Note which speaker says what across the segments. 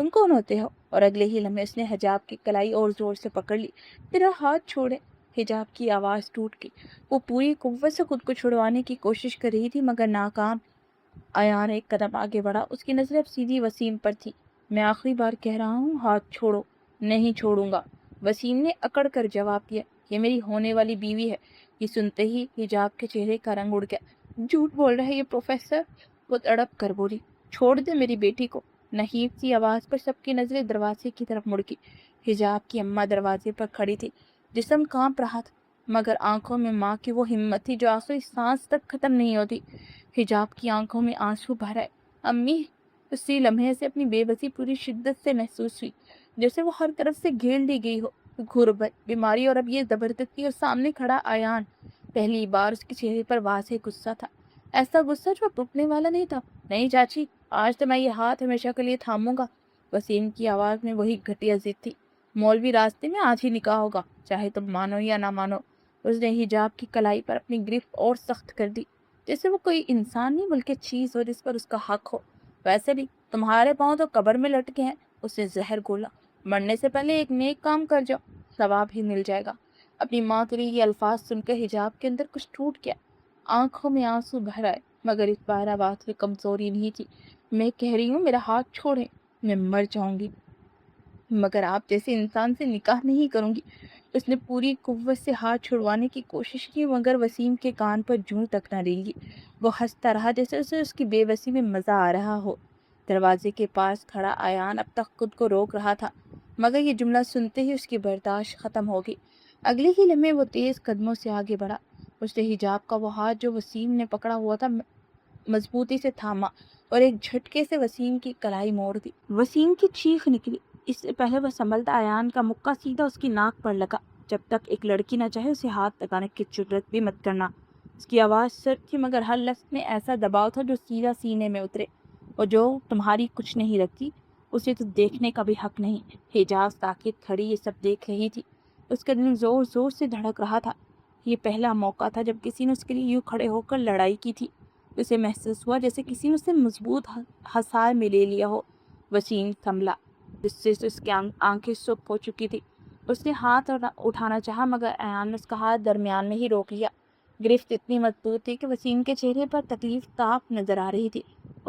Speaker 1: تم کون ہوتے ہو؟ اور اگلے ہی لمحے اس نے حجاب کی کلائی اور زور سے پکڑ لی۔ میرا ہاتھ چھوڑے۔ حجاب کی آواز ٹوٹ گئی۔ وہ پوری قوت سے خود کو چھڑوانے کی کوشش کر رہی تھی مگر ناکام۔ ایان ایک قدم آگے بڑھا، اس کی نظر اب سیدھی وسیم پر تھی۔ میں آخری بار کہہ رہا ہوں، ہاتھ چھوڑو۔ نہیں چھوڑوں گا، وسیم نے اکڑ کر جواب دیا۔ یہ میری ہونے والی بیوی ہے۔ یہ سنتے ہی حجاب کے چہرے کا رنگ اڑ گیا۔ جھوٹ بول رہا ہے یہ پروفیسر، وہ تڑپ کر بولی۔ چھوڑ دے میری بیٹی کو۔ نحیف سی آواز پر سب کی نظریں دروازے کی طرف مڑ گئی۔ حجاب کی اماں دروازے پر کھڑی تھی، جسم کانپ رہا تھا مگر آنکھوں میں ماں کی وہ ہمت تھی جو آخری سانس تک ختم نہیں ہوتی۔ حجاب کی آنکھوں میں آنسو بھر آئے۔ امی! اسی لمحے سے اپنی بے بسی پوری شدت سے محسوس ہوئی، جیسے وہ ہر طرف سے گھیر لی گئی ہو۔ غربت، بیماری اور اب یہ زبردستی، اور سامنے کھڑا ایان۔ پہلی بار اس کے چہرے پر واضح غصہ تھا، ایسا غصہ جو رکنے والا نہیں تھا۔ نہیں چاچی، آج تو میں یہ ہاتھ ہمیشہ کے لیے تھاموں گا۔ وسیم کی آواز میں وہی گھٹیا ضد تھی۔ مولوی راستے میں آج ہی نکاح ہوگا، چاہے تم مانو یا نہ مانو۔ اس نے حجاب کی کلائی پر اپنی گرفت اور سخت کر دی، جیسے وہ کوئی انسان نہیں بلکہ چیز ہو جس پر اس کا حق ہو۔ ویسے بھی تمہارے پاؤں تو قبر میں لٹکے ہیں، اس نے زہر گھولا۔ مرنے سے پہلے ایک نیک کام کر جاؤ، ثواب ہی مل جائے گا۔ اپنی ماں کے لیے یہ الفاظ سن کر حجاب کے اندر کچھ ٹوٹ گیا، آنکھوں میں آنسو بھر آئے مگر اس بار آواز میں کمزوری نہیں تھی۔ میں کہہ رہی ہوں، میرا ہاتھ چھوڑیں، میں مر جاؤں گی مگر آپ جیسے انسان سے نکاح نہیں کروں گی۔ اس نے پوری قوت سے ہاتھ چھڑوانے کی کوشش کی مگر وسیم کے کان پر جوں تک نہ رینگی۔ وہ ہنستا رہا جیسے اسے اس کی بے بسی میں مزہ آ رہا ہو۔ دروازے کے پاس کھڑا ایان اب تک خود کو روک رہا تھا مگر یہ جملہ سنتے ہی اس کی برداشت ختم ہو گئی۔ اگلے ہی لمحے وہ تیز قدموں سے آگے بڑھا۔ اس نے حجاب کا وہ ہاتھ جو وسیم نے پکڑا ہوا تھا مضبوطی سے تھاما اور ایک جھٹکے سے وسیم کی کلائی موڑ دی۔ وسیم کی چیخ نکلی۔ اس سے پہلے وہ سنبھلتا ایان کا مکہ سیدھا اس کی ناک پر لگا۔ جب تک ایک لڑکی نہ چاہے اسے ہاتھ لگانے کی جرات بھی مت کرنا۔ اس کی آواز سرد تھی مگر ہر لفظ میں ایسا دباؤ تھا جو سیدھا سینے میں اترے۔ اور جو تمہاری کچھ نہیں رکھتی اسے تو دیکھنے کا بھی حق نہیں۔ حجاب ساکت کھڑی یہ سب دیکھ رہی تھی۔ اس کا دل زور زور سے دھڑک رہا تھا۔ یہ پہلا موقع تھا جب کسی نے اس کے لیے یوں کھڑے ہو کر لڑائی کی تھی۔ اسے محسوس ہوا جیسے کسی نے اسے مضبوط حصار میں لے لیا ہو۔ وسیم سنبھلا، جس سے اس کی آنکھیں سرخ ہو چکی تھی۔ اس نے ہاتھ اٹھانا چاہا مگر ایان نے اس کا ہاتھ درمیان میں ہی روک لیا۔ گرفت اتنی مضبوط تھی کہ وسیم کے چہرے پر تکلیف صاف نظر آ رہی تھی۔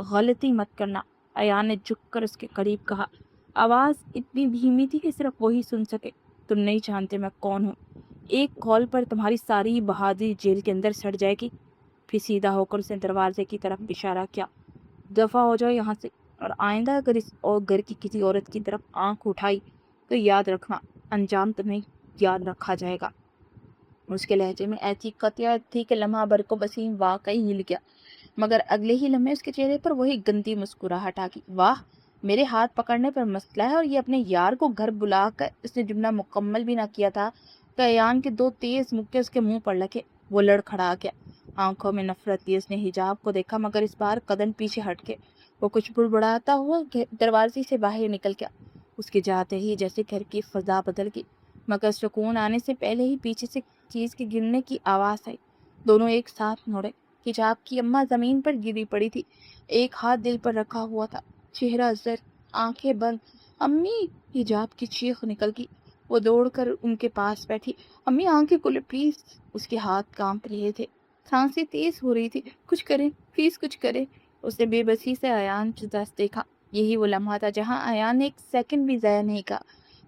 Speaker 1: غلطی مت کرنا، ایان نے جھک کر اس کے قریب کہا۔ آواز اتنی دھیمی تھی کہ صرف وہی سن سکے۔ تم نہیں جانتے میں کون ہوں۔ ایک کال پر تمہاری ساری بہادری جیل کے اندر سڑ جائے گی۔ پھر سیدھا ہو کر اس نے دروازے کی طرف اشارہ کیا۔ دفع ہو جاؤ یہاں سے، اور آئندہ اگر اس اور گھر کی کسی عورت کی طرف آنکھ اٹھائی تو یاد رکھنا، انجام تمہیں یاد رکھا جائے گا۔ اس کے لہجے میں ایسی قطعیت تھی کہ لمحہ بھر کو وسیم واقعی ہل گیا مگر اگلے ہی لمحے اس کے چہرے پر وہی گندی مسکراہٹ آ گئی۔ واہ، میرے ہاتھ پکڑنے پر مسئلہ ہے اور یہ اپنے یار کو گھر بلا کر۔ اس نے جملہ مکمل بھی نہ کیا تھا کہ ایان کے دو تیز مکے اس کے منہ پر لگے۔ وہ لڑکھڑا گیا، آنکھوں میں نفرت تھی۔ اس نے حجاب کو دیکھا مگر اس بار قدم پیچھے ہٹ کے وہ کچھ بڑبڑاتا ہوا دروازے سے باہر نکل گیا۔ اس کے جاتے ہی جیسے گھر کی فضا بدل گئی مگر سکون آنے سے پہلے ہی پیچھے سے چیز کے گرنے کی آواز آئی۔ دونوں ایک ساتھ مڑے۔ حجاب کی اماں زمین پر گری پڑی تھی، ایک ہاتھ دل پر رکھا ہوا تھا، چہرہ زرد، آنکھیں بند۔ امی! حجاب کی چیخ نکل گئی۔ وہ دوڑ کر ان کے پاس بیٹھی۔ امی آنکھیں کھولے پلیز۔ اس کے ہاتھ کانپ رہے تھے، سانسیں تیز ہو رہی تھی۔ کچھ کریں پلیز، کچھ کریں۔ اس نے بے بسی سے ایان کی طرف دیکھا۔ یہی وہ لمحہ تھا جہاں ایان نے ایک سیکنڈ بھی ضائع نہیں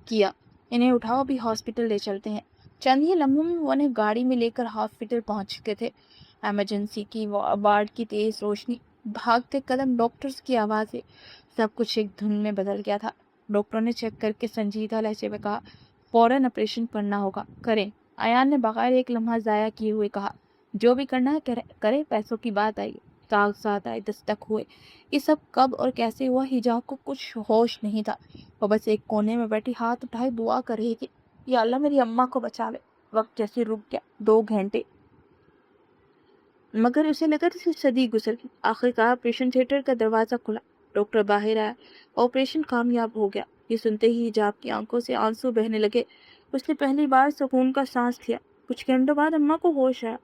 Speaker 1: کیا۔ انہیں اٹھاؤ، ابھی ہاسپٹل لے چلتے ہیں۔ چند ہی لمحوں میں وہ انہیں گاڑی میں لے کر ہاسپٹل پہنچ چکے تھے۔ ایمرجنسی کی وارڈ کی تیز روشنی، بھاگتے قدم، ڈاکٹرز کی آوازیں، سب کچھ ایک دھن میں بدل گیا تھا۔ ڈاکٹر نے چیک کر کے سنجیدہ لہجے میں کہا، فوراً آپریشن کرنا ہوگا، کریں۔ ایان نے بغیر ایک لمحہ ضائع کیے ہوئے کہا، جو بھی کرنا ہے کرے۔ پیسوں کی بات آئی، کاغذات آئے، دستخط ہوئے۔ یہ سب کب اور کیسے ہوا؟ حجاب کو کچھ ہوش نہیں تھا۔ وہ بس ایک کونے میں بیٹھی ہاتھ اٹھائے دعا کر رہی تھی، یا اللہ میری اماں کو بچا لے۔ وقت جیسے رک گیا، 2 گھنٹے، مگر اسے لگا جیسے صدی گزر گئی۔ آخرکار آپریشن تھیٹر کا دروازہ کھلا، ڈاکٹر باہر آیا، آپریشن کامیاب ہو گیا۔ یہ سنتے ہی حجاب کی آنکھوں سے آنسو بہنے لگے۔ اس نے پہلی بار سکون کا سانس لیا۔ کچھ گھنٹوں بعد اماں کو ہوش آیا۔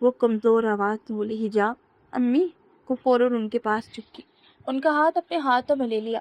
Speaker 1: وہ کمزور آواز سے بولی، حجاب! امی کو فوراً ان کے پاس چپکی، ان کا ہاتھ اپنے ہاتھوں میں لے لیا۔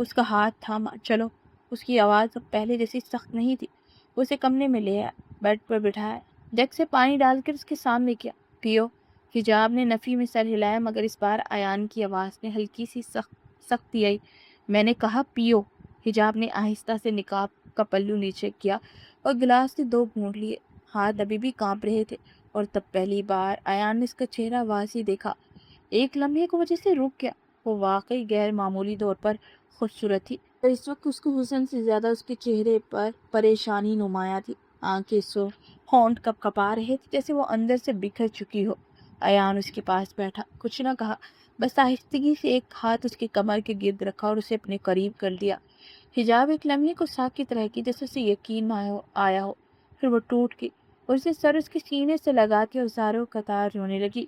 Speaker 1: اس کا ہاتھ تھاما، چلو۔ اس کی آواز اب پہلے جیسی سخت نہیں تھی۔ وہ اسے کمرے میں لے آیا، بیڈ پر بٹھایا، جگ سے پانی ڈال کر اس کے سامنے کیا۔ پیو۔ حجاب نے نفی میں سر ہلایا، مگر اس بار ایان کی آواز میں ہلکی سی سختی آئی۔ میں نے کہا پیو۔ حجاب نے آہستہ سے نقاب کا پلو نیچے کیا اور گلاس سے 2 گھونٹ لیے۔ ہاتھ ابھی بھی کانپ رہے تھے، اور تب پہلی بار ایان نے اس کا چہرہ واضح دیکھا۔ ایک لمحے کو وجہ سے رک گیا۔ وہ واقعی غیر معمولی طور پر خوبصورت تھی، پر اس وقت اس کے حسن سے زیادہ اس کے چہرے پر پریشانی نمایاں تھی۔ آنکھیں سرخ، ہونٹ کپ کپا رہے تھے جیسے وہ اندر سے بکھر چکی ہو۔ ایان اس کے پاس بیٹھا، کچھ نہ کہا، بس آہستگی سے ایک ہاتھ اس کے کمر کے گرد رکھا اور اسے اپنے قریب کر لیا۔ حجاب ایک لمحے کو ساکت رہ گئی، جیسے اسے یقین آیا ہو، پھر وہ ٹوٹ گئی اور اسے سر اس کے سینے سے لگا کے ہزاروں قطار رونے لگی،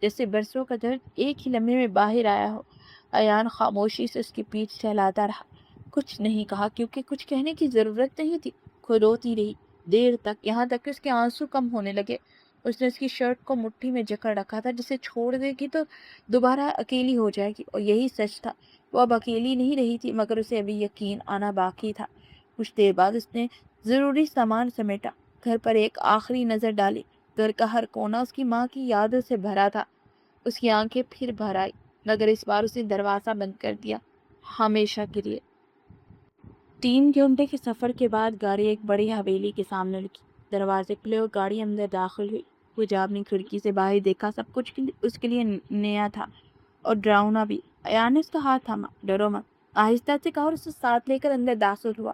Speaker 1: جیسے برسوں کا درد ایک ہی لمحے میں باہر آیا ہو۔ ایان خاموشی سے اس کی پیٹھ سہلاتا رہا، کچھ نہیں کہا کیونکہ کچھ کہنے کی ضرورت نہیں تھی۔ خود روتی رہی دیر تک، یہاں تک کہ اس کے آنسو کم ہونے لگے۔ اس نے اس کی شرٹ کو مٹھی میں جکڑ رکھا تھا، جسے چھوڑ دے گی تو دوبارہ اکیلی ہو جائے گی، اور یہی سچ تھا۔ وہ اب اکیلی نہیں رہی تھی، مگر اسے ابھی یقین آنا باقی تھا۔ کچھ دیر بعد اس نے ضروری سامان سمیٹا، گھر پر ایک آخری نظر ڈالی۔ گھر کا ہر کونا اس کی ماں کی یادوں سے بھرا تھا۔ اس کی آنکھیں پھر بھر آئی، مگر اس بار اس نے دروازہ بند کر دیا، ہمیشہ کے لیے۔ 3 گھنٹے کے سفر کے بعد گاڑی ایک بڑی حویلی کے سامنے رکی۔ دروازے کھلے اور گاڑی اندر داخل ہوئی۔ حجاب نے کھڑکی سے باہر دیکھا، سب کچھ اس کے لیے نیا تھا اور ڈراؤنا بھی۔ ایان نے اس کا ہاتھ تھاما، ڈرو مت، آہستہ سے کہا، اور اسے ساتھ لے کر اندر داخل ہوا۔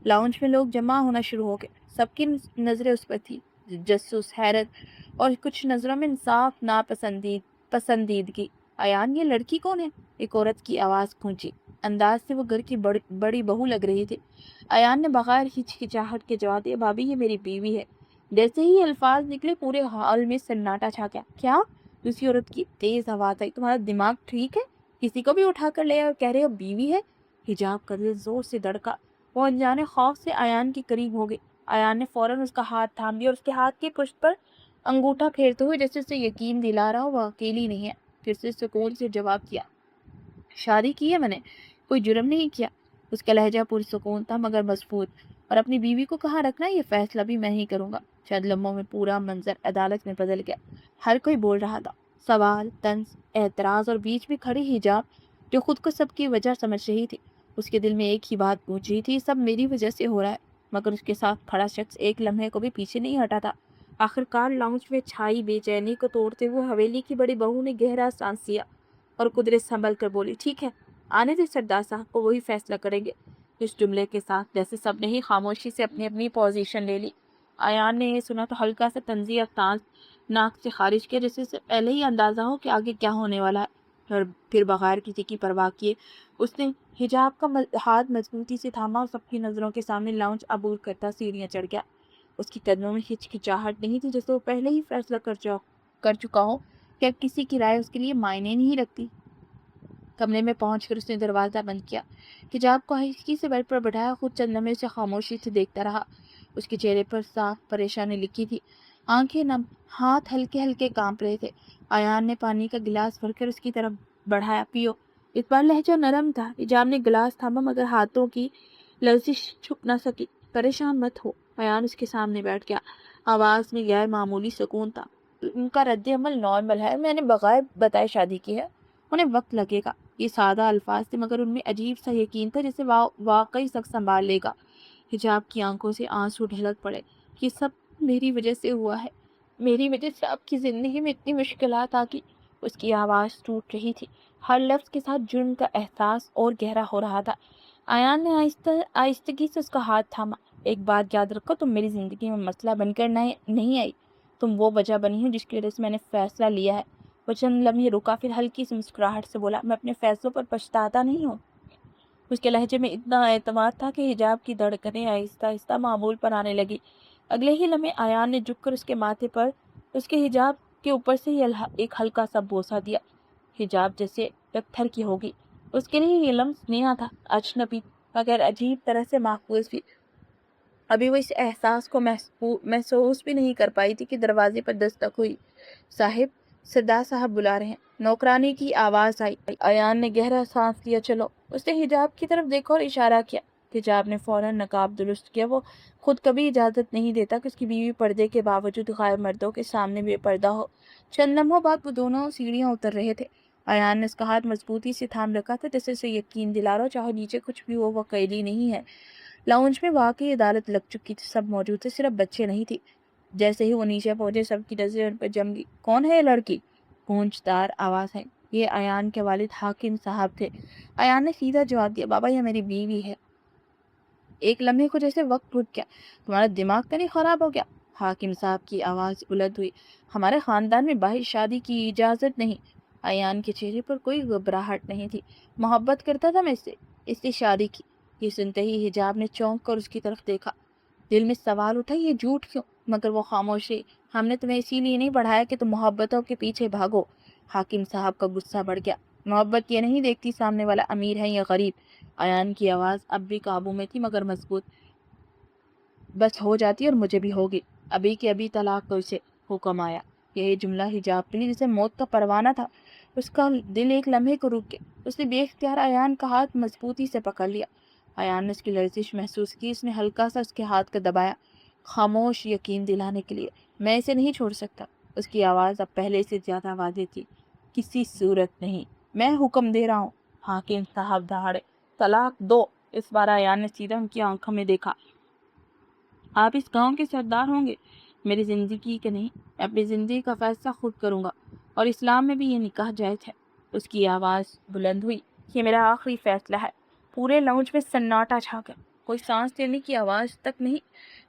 Speaker 1: لاؤنج میں لوگ جمع ہونا شروع ہو گئے، سب کی نظریں اس پر تھی، تجسس، حیرت، اور کچھ نظروں میں انصاف پسندیدگی۔ ایان، یہ لڑکی کون ہے؟ ایک عورت کی آواز گونجی۔ انداز سے وہ گھر کی بڑی بہو لگ رہی تھی۔ ایان نے بغیر ہچکچاہٹ کے جواب دیا، بھابھی یہ میری بیوی ہے۔ جیسے ہی الفاظ نکلے پورے ہال میں سناٹا چھا گیا۔ کیا؟ دوسری عورت کی تیز آواز آئی، تمہارا دماغ ٹھیک ہے؟ کسی کو بھی اٹھا کر لے اور کہہ رہے ہو بیوی ہے؟ حجاب کا دل زور سے دھڑکا، وہ انجانے خوف سے ایان کے قریب ہو گئی۔ ایان نے فوراً اس کا ہاتھ تھام لیا اور اس کے ہاتھ کی پشت پر انگوٹھا پھیرتے ہوئے جیسے اسے یقین دلا رہا ہو وہ اکیلی نہیں ہے، پھر سے سکون سے جواب دیا، شادی کی ہے میں نے، کوئی جرم نہیں کیا۔ اس کا لہجہ پرسکون تھا مگر مضبوط، اور اپنی بیوی کو کہاں رکھنا یہ فیصلہ بھی میں ہی کروں گا۔ چند لمحوں میں پورا منظر عدالت میں بدل گیا۔ ہر کوئی بول رہا تھا، سوال، طنز، اعتراض، اور بیچ میں کھڑی حجاب جو خود کو سب کی وجہ سمجھ رہی تھی۔ اس کے دل میں ایک ہی بات گونج رہی تھی، سب میری وجہ سے ہو رہا ہے۔ مگر اس کے ساتھ کھڑا شخص ایک لمحے کو بھی پیچھے نہیں ہٹا تھا۔ آخرکار لاؤنج میں چھائی بے چینی کو توڑتے ہوئے حویلی کی بڑی بہو نے گہرا سانس لیا اور قدرت سنبھل کر بولی، ٹھیک ہے، آنے دے سردار صاحب کو، وہی فیصلہ کریں گے۔ اس جملے کے ساتھ جیسے سب نے ہی خاموشی سے اپنی اپنی پوزیشن لے لی۔ ایان نے یہ سنا تو ہلکا سا طنزیہ سانس ناک سے خارج کیا، جیسے اسے پہلے ہی اندازہ ہو کہ آگے کیا ہونے والا ہے، اور پھر بغیر کسی کی پرواہ کیے اس نے حجاب کا ہاتھ مضبوطی سے تھاما اور سب کی نظروں کے سامنے لاؤنج عبور کرتا سیڑھیاں چڑھ گیا۔ اس کی قدموں میں ہچکچاہٹ نہیں تھی، جیسے وہ پہلے ہی فیصلہ کر چکا ہو کہ اب کسی کی رائے اس کے لیے معنی نہیں رکھتی۔ کمرے میں پہنچ کر اس نے دروازہ بند کیا، حجاب کو آہستگی سے بیڈ پر بٹھایا، خود چند لمحے سے خاموشی سے دیکھتا رہا۔ اس کے چہرے پر صاف پریشانی لکھی تھی، آنکھیں نم، ہاتھ ہلکے ہلکے کانپ رہے تھے۔ ایان نے پانی کا گلاس بھر کر اس کی طرف بڑھایا، پیو۔ اس بار لہجہ نرم تھا۔ حجاب نے گلاس تھاما مگر ہاتھوں کی لرزش چھپ نہ سکی۔ پریشان مت ہو۔ ایان اس کے سامنے بیٹھ گیا، آواز میں غیر معمولی سکون تھا۔ ان کا رد عمل نارمل ہے، میں نے بغیر بتائے شادی کی ہے، انہیں وقت لگے گا۔ یہ سادہ الفاظ تھے مگر ان میں عجیب سا یقین تھا، جیسے واقعی شخص سنبھال لے گا۔ حجاب کی آنکھوں سے آنسو ڈھلک پڑے، یہ سب میری وجہ سے ہوا ہے، میری وجہ سے آپ کی زندگی میں اتنی مشکلات آ گئی۔ اس کی آواز ٹوٹ رہی تھی، ہر لفظ کے ساتھ جرم کا احساس اور گہرا ہو رہا تھا۔ ایان نے آہستگی سے اس کا ہاتھ تھاما، ایک بات یاد رکھو، تم میری زندگی میں مسئلہ بن کر نہیں آئی، تم وہ وجہ بنی ہو جس کی وجہ سے میں نے فیصلہ لیا ہے۔ وہ چند لمحے رکا، پھر ہلکی سی مسکراہٹ سے بولا، میں اپنے فیصلوں پر پچھتاتا نہیں ہوں۔ اس کے لہجے میں اتنا اعتماد تھا کہ حجاب کی دھڑکنیں آہستہ آہستہ معمول پر آنے لگی۔ اگلے ہی لمحے ایان نے جھک کر اس کے ماتھے پر اس کے حجاب کے اوپر سے ہی ایک ہلکا سا بوسہ دیا۔ حجاب جیسے پتھر کی ہوگی، اس کے لیے یہ لمس نیا تھا، اجنبی مگر عجیب طرح سے محفوظ بھی۔ ابھی وہ اس احساس کو محسوس بھی نہیں کر پائی تھی کہ دروازے پر دستک ہوئی۔ صاحب، سردار صاحب بلا رہے ہیں۔ نوکرانی کی آواز آئی۔ ایان نے گہرا سانس لیا۔ چلو۔ اس نے حجاب کی طرف دیکھا اور اشارہ کیا۔ حجاب نے فوراً نقاب درست کیا۔ وہ خود کبھی اجازت نہیں دیتا کہ اس کی بیوی پردے کے باوجود غائب مردوں کے سامنے بے پردہ ہو۔ چند لمحوں بعد وہ دونوں سیڑھیاں اتر رہے تھے۔ ایان نے اس کا ہاتھ مضبوطی سے تھام رکھا تھا، جیسے اسے یقین دلا رہا، چاہے نیچے کچھ بھی ہو، وہ اکیلی نہیں ہے۔ لاؤنج میں واقعی عدالت لگ چکی تھی، سب موجود تھے، صرف بچے نہیں تھی۔ جیسے ہی وہ نیچے پہنچے، سب کی نظریں ان پر جم گئی۔ کون ہے یہ لڑکی؟ گونجدار آواز ہے۔ یہ ایان کے والد حاکم صاحب تھے۔ ایان نے سیدھا جواب دیا، بابا یہ میری بیوی ہے۔ ایک لمحے کو جیسے وقت رک گیا۔ تمہارا دماغ تو نہیں خراب ہو گیا؟ حاکم صاحب کی آواز بلند ہوئی۔ ہمارے خاندان میں باہر شادی کی اجازت نہیں۔ ایان کے چہرے پر کوئی گھبراہٹ نہیں تھی۔ محبت کرتا تھا میں اس سے شادی کی۔ یہ سنتے ہی حجاب نے چونک کر اس کی طرف دیکھا۔ دل میں سوال اٹھا، یہ جھوٹ کیوں؟ مگر وہ خاموش رہی۔ ہم نے تمہیں اسی لیے نہیں پڑھایا کہ تم محبتوں کے پیچھے بھاگو۔ حاکم صاحب کا غصہ بڑھ گیا۔ محبت یہ نہیں دیکھتی سامنے والا امیر ہے یا غریب۔ ایان کی آواز اب بھی قابو میں تھی مگر مضبوط۔ بس ہو جاتی اور مجھے بھی ہوگی، ابھی کے ابھی طلاق دو اسے، حکم آیا۔ یہی جملہ حجاب کے لیے جسے موت کا پروانہ تھا۔ اس کا دل ایک لمحے کو رک گیا۔ اس نے بے اختیار ایان کا ہاتھ مضبوطی سے پکڑ لیا۔ ایان نے اس کی لرزش محسوس کی۔ اس نے ہلکا سا اس کے ہاتھ کو دبایا، خاموش یقین دلانے کے لیے۔ میں اسے نہیں چھوڑ سکتا۔ اس کی آواز اب پہلے سے زیادہ واضح تھی۔ کسی صورت نہیں، میں حکم دے رہا ہوں۔ حاکم صاحب دہاڑے، طلاق دو۔ اس بار ایان نے سیدھا ان کی آنکھوں میں دیکھا۔ آپ اس گاؤں کے سردار ہوں گے، میری زندگی کے نہیں۔ میں اپنی زندگی کا فیصلہ خود کروں گا، اور اسلام میں بھی یہ نکاح جائز ہے۔ اس کی آواز بلند ہوئی، یہ میرا آخری فیصلہ ہے۔ پورے لاؤنج میں سناٹا چھا گیا۔ کوئی سانس لینے کی آواز تک نہیں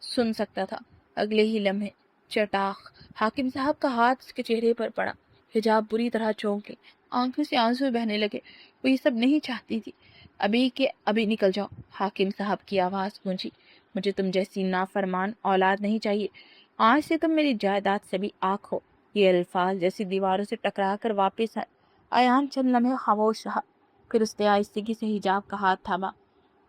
Speaker 1: سن سکتا تھا۔ اگلے ہی لمحے چٹاخ حاکم صاحب کا ہاتھ اس کے چہرے پر پڑا۔ حجاب بری طرح چونک گئی، آنکھوں سے آنسو بہنے لگے۔ وہ یہ سب نہیں چاہتی تھی۔ ابھی کے ابھی نکل جاؤ۔ حاکم صاحب کی آواز گونجی، مجھے تم جیسی نافرمان اولاد نہیں چاہیے۔ آج سے تم میری جائیداد سے بھی آنکھ ہو۔ یہ الفاظ جیسی دیواروں سے ٹکرا کر واپس آئے۔ ایان چند لمحے خاموش رہا، پھر اس نے آہستگی سے حجاب کا ہاتھ تھاما،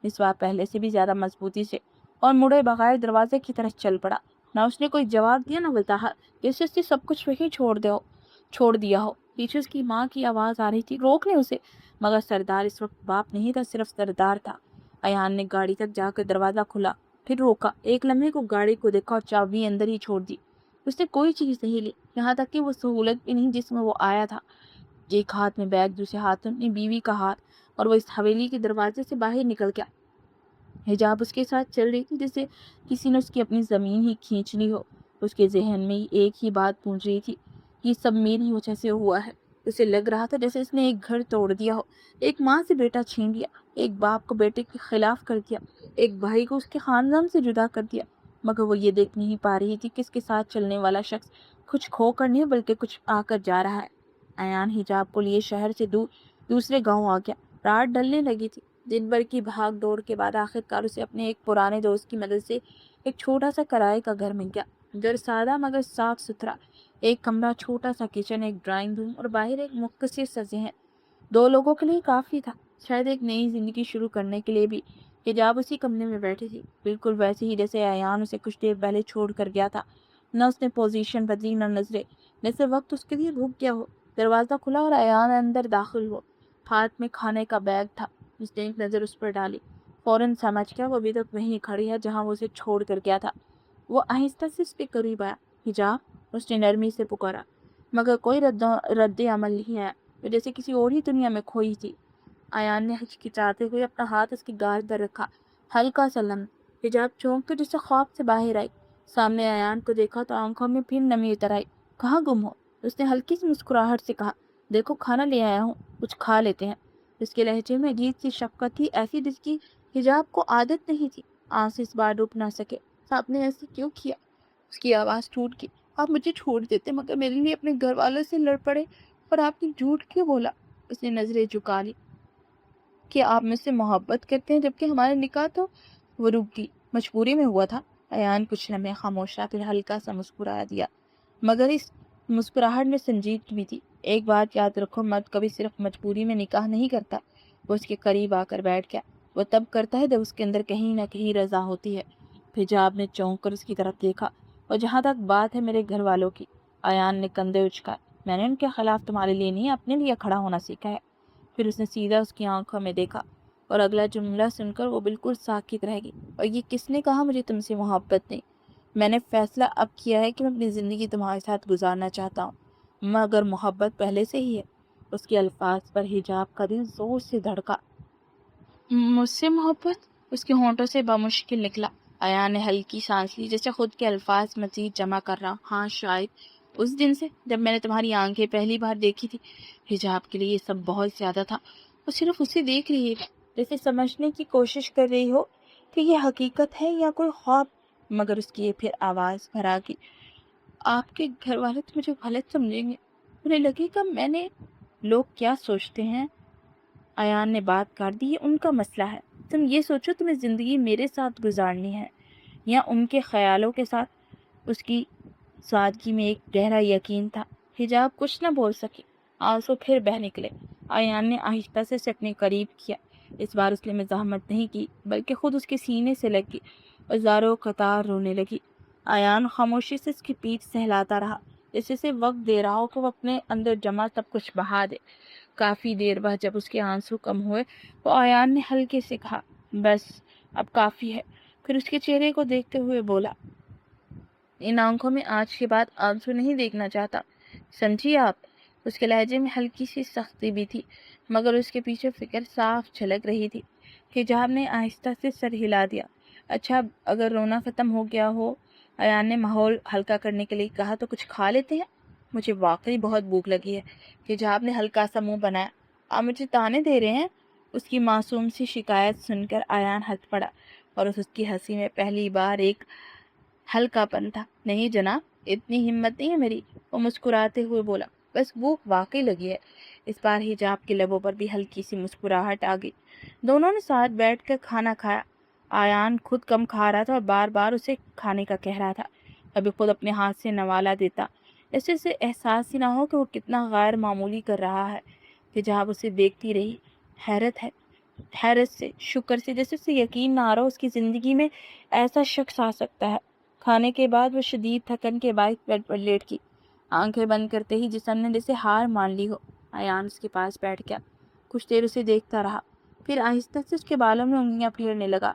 Speaker 1: اس بار پہلے سے بھی زیادہ مضبوطی سے، اور مڑے بغیر دروازے کی طرف چل پڑا۔ نہ اس نے کوئی جواب دیا، نہ وضاحت، جیسے اس نے سب کچھ وہیں چھوڑ دیا ہو۔ پیچھے اس کی ماں کی آواز آ رہی تھی، روک لیں اسے، مگر سردار اس وقت باپ نہیں تھا، صرف سردار تھا۔ ایان نے گاڑی تک جا کر دروازہ کھلا، پھر روکا، ایک لمحے کو گاڑی کو دیکھا اور چابی اندر ہی چھوڑ دی۔ اس نے کوئی چیز نہیں لی، یہاں تک کہ وہ سہولت بھی نہیں جس میں وہ آیا تھا۔ ایک ہاتھ میں بیگ، دوسرے ہاتھ میں اپنی بیوی کا ہاتھ، اور وہ اس حویلی کے دروازے سے باہر نکل گیا۔ حجاب اس کے ساتھ چل رہی تھی جیسے کسی نے اس کی اپنی زمین ہی کھینچ لی ہو۔ اس کے ذہن میں ایک ہی بات گونج رہی تھی، یہ سب میری وجہ سے ہوا ہے۔ اسے لگ رہا تھا جیسے اس نے ایک گھر توڑ دیا ہو، ایک ماں سے بیٹا چھین لیا، ایک باپ کو بیٹے کے خلاف کر دیا، ایک بھائی کو اس کے خاندان سے جدا کر دیا۔ مگر وہ یہ دیکھ نہیں پا رہی تھی کہ اس کے ساتھ چلنے والا شخص کچھ کھو کر نہیں بلکہ کچھ آ کر جا رہا ہے۔ ایان حجاب کو لیے شہر سے دوسرے گاؤں آ گیا۔ رات ڈلنے لگی تھی۔ دن بھر کی بھاگ دوڑ کے بعد آخرکار اسے اپنے ایک پرانے دوست کی مدد سے ایک چھوٹا سا کرائے کا گھر مل گیا۔ گھر سادہ مگر صاف ستھرا، ایک کمرہ، چھوٹا سا کچن، ایک ڈرائنگ روم اور باہر ایک مختصر سا ذہن۔ 2 لوگوں کے لیے کافی تھا، شاید ایک نئی زندگی شروع کرنے کے لیے بھی۔ حجاب اسی کمرے میں بیٹھی تھی، بالکل ویسے ہی جیسے ایان اسے کچھ دیر پہلے چھوڑ کر گیا تھا۔ نہ اس نے پوزیشن بدلی، نہ نظریں، جیسے وقت اس کے لیے رک گیا ہو۔ دروازہ کھلا اور ایان اندر داخل ہوا۔ ہاتھ میں کھانے کا بیگ تھا۔ اس نے ایک نظر اس پر ڈالی، فوراً سمجھ گیا وہ ابھی تک وہیں کھڑی ہے جہاں وہ اسے چھوڑ کر گیا تھا۔ وہ آہستہ سے اس کے قریب آیا۔ حجاب، اس نے نرمی سے پکارا، مگر کوئی رد عمل نہیں آیا، وہ جیسے کسی اور ہی دنیا میں کھوئی تھی۔ ایان نے ہچکچاتے ہوئے اپنا ہاتھ اس کی گال پر رکھا، ہلکا سا لمس۔ حجاب چونک کر جیسے خواب سے باہر آئی، سامنے ایان کو دیکھا تو آنکھوں میں پھر نمی اتر آئی۔ کہاں گم ہو؟ اس نے ہلکی سی مسکراہٹ سے کہا، دیکھو کھانا لے آیا ہوں، کچھ کھا لیتے ہیں۔ اس کے لہجے میں عجیب سی شفقت تھی، ایسی جس کی حجاب کو عادت نہیں تھی۔ آنسو اس بار ڈوب نہ سکے۔ آپ نے ایسے کیوں کیا؟ اس کی آواز ٹوٹ گئی۔ آپ مجھے چھوڑ دیتے مگر میرے لیے اپنے گھر والوں سے لڑ پڑے، اور آپ نے جھوٹ کیوں بولا؟ اس نے نظریں جھکا لی۔ کہ آپ مجھ سے محبت کرتے ہیں جبکہ ہمارا نکاح تو… وہ رک گئی، مجبوری میں ہوا تھا۔ ایان کچھ لمحے خاموش رہا، پھر ہلکا سا مسکرا دیا، مگر اس مسکراہٹ میں سنجیدگی بھی تھی۔ ایک بات یاد رکھو، مرد کبھی صرف مجبوری میں نکاح نہیں کرتا۔ وہ اس کے قریب آ کر بیٹھ گیا۔ وہ تب کرتا ہے جب اس کے اندر کہیں نہ کہیں رضا ہوتی ہے۔ حجاب نے چونک کر اس کی طرف دیکھا، اور جہاں تک بات ہے میرے گھر والوں کی، ایان نے کندھے اچکائے، میں نے ان کے خلاف تمہارے لیے نہیں اپنے لیے کھڑا ہونا سیکھا ہے۔ پھر اس نے سیدھا اس کی آنکھوں میں دیکھا اور اگلا جملہ سن کر وہ بالکل ساکت رہ گئی۔ اور یہ کس نے کہا مجھے تم سے محبت نہیں؟ میں نے فیصلہ اب کیا ہے کہ میں اپنی زندگی تمہارے ساتھ گزارنا چاہتا ہوں، مگر محبت پہلے سے ہی ہے۔ اس کے الفاظ پر حجاب کا دل زور سے دھڑکا۔ مجھ سے محبت؟ اس کے ہونٹوں سے بمشکل نکلا۔ ایان نے ہلکی سانس لی، جیسے خود کے الفاظ مزید جمع کر رہا۔ ہاں شاید اس دن سے جب میں نے تمہاری آنکھیں پہلی بار دیکھی تھی۔ حجاب کے لیے یہ سب بہت زیادہ تھا۔ وہ صرف اسے دیکھ رہی تھی، جیسے سمجھنے کی کوشش کر رہی ہو کہ یہ حقیقت ہے یا کوئی خواب، مگر اس کی پھر آواز بھرا گئی۔ آپ کے گھر والے تو مجھے غلط سمجھیں گے، انہیں لگے گا میں نے، لوگ کیا سوچتے ہیں؟ ایان نے بات کاٹ دی، یہ ان کا مسئلہ ہے۔ تم یہ سوچو تمہیں زندگی میرے ساتھ گزارنی ہے یا ان کے خیالوں کے ساتھ۔ اس کی سادگی میں ایک گہرا یقین تھا۔ حجاب کچھ نہ بول سکی، آنسو پھر بہہ نکلے۔ ایان نے آہستہ سے سٹنے قریب کیا۔ اس بار اس نے مزاحمت نہیں کی، بلکہ خود اس کے سینے سے لگ گئی اور زاروں قطار رونے لگی۔ ایان خاموشی سے اس کی پیٹھ سہلاتا رہا، جیسے اسے وقت دے رہا ہو کہ وہ اپنے اندر جمع سب کچھ بہا دے۔ کافی دیر بعد جب اس کے آنسو کم ہوئے تو ایان نے ہلکے سے کہا، بس اب کافی ہے۔ پھر اس کے چہرے کو دیکھتے ہوئے بولا، ان آنکھوں میں آج کے بعد آنسو نہیں دیکھنا چاہتا، سمجھی آپ؟ اس کے لہجے میں ہلکی سی سختی بھی تھی، مگر اس کے پیچھے فکر صاف جھلک رہی تھی۔ حجاب نے آہستہ سے سر ہلا دیا۔ اچھا اگر رونا ختم ہو گیا ہو، ایان نے ماحول ہلکا کرنے کے لیے کہا، تو کچھ کھا لیتے ہیں؟ مجھے واقعی بہت بھوک لگی ہے۔ حجاب نے ہلکا سا منہ بنایا۔ آپ مجھے تانے دے رہے ہیں؟ اس کی معصوم سی شکایت سن کر ایان ہنس پڑا اور اس کی ہنسی میں پہلی بار ایک ہلکا پن تھا۔ نہیں جناب، اتنی ہمت نہیں ہے میری، وہ مسکراتے ہوئے بولا، بس بھوک واقعی لگی ہے۔ اس بار حجاب کے لبوں پر بھی ہلکی سی مسکراہٹ آ گئی۔ دونوں نے ساتھ بیٹھ کر کھانا کھایا۔ ایان خود کم کھا رہا تھا اور بار بار اسے کھانے کا کہہ رہا تھا، ابھی خود اپنے ہاتھ سے نوالا دیتا، ایسے سے احساس ہی نہ ہو کہ وہ کتنا غیر معمولی کر رہا ہے۔ حجاب اسے دیکھتی رہی، حیرت سے، شکر سے، جیسے اسے یقین نہ آ رہا اس کی زندگی میں ایسا شخص آ سکتا ہے۔ کھانے کے بعد وہ شدید تھکن کے باعث بیڈ پر لیٹ گئی، آنکھیں بند کرتے ہی جسم نے جیسے ہار مان لی ہو۔ ایان اس کے پاس بیٹھ گیا، کچھ دیر اسے دیکھتا رہا، پھر آہستہ سے اس کے بالوں میں انگلیاں پھیرنے لگا۔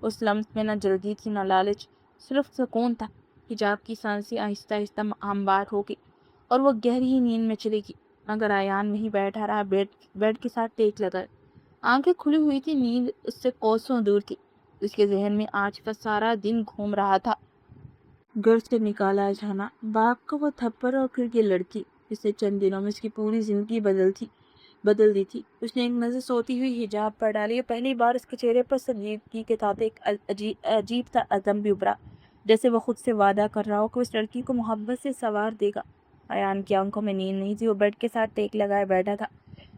Speaker 1: اس لمس میں نہ جلدی تھی نہ لالچ، صرف سکون تھا۔ حجاب کی سانسیں آہستہ آہستہ ہموار ہو گئی اور وہ گہری نیند میں چلی گئی، مگر ایان وہیں بیٹھا رہا، بیڈ کے ساتھ ٹیک لگا، آنکھیں کھلی ہوئی تھی۔ نیند اس سے کوسوں دور تھی۔ اس کے ذہن میں آج کا سارا دن گھوم رہا تھا، گھر سے نکالا جانا، باپ کا وہ تھپڑ اور پھر یہ لڑکی جس نے چند دنوں میں اس کی پوری زندگی بدل دی تھی۔ اس نے ایک نظر سوتی ہوئی حجاب پر ڈالی اور پہلی بار اس کے چہرے پر سنجیدگی کے ساتھ ایک عجیب سا عزم بھی ابھرا، جیسے وہ خود سے وعدہ کر رہا ہو کہ اس لڑکی کو محبت سے سنوار دے گا۔ ایان کی آنکھوں میں نیند نہیں تھی، وہ بیڈ کے ساتھ ٹیک لگائے بیٹھا تھا،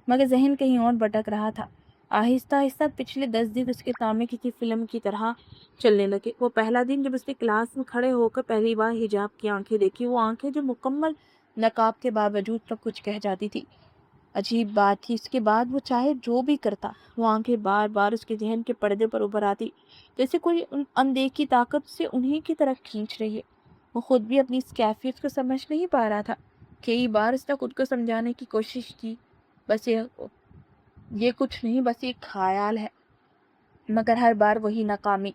Speaker 1: مگر ذہن کہیں اور بھٹک رہا تھا۔ آہستہ آہستہ پچھلے 10 دن اس کے سامنے کسی فلم کی طرح چلنے لگے۔ وہ پہلا دن جب اس نے کلاس میں کھڑے ہو کر پہلی بار حجاب کی آنکھیں دیکھی، وہ آنکھیں جو مکمل نقاب کے باوجود سب کچھ کہہ جاتی تھی۔ عجیب بات تھی، اس کے بعد وہ چاہے جو بھی کرتا، وہ آنکھیں بار بار اس کے ذہن کے پردے پر ابھر آتی، جیسے کوئی اندیکھی طاقت سے انہی کی طرف کھینچ رہی ہے۔ وہ خود بھی اپنی اس کیفیت کو سمجھ نہیں پا رہا تھا۔ کئی بار اس نے خود کو سمجھانے کی کوشش کی، بس یہ کچھ نہیں، بس ایک خیال ہے، مگر ہر بار وہی ناکامی۔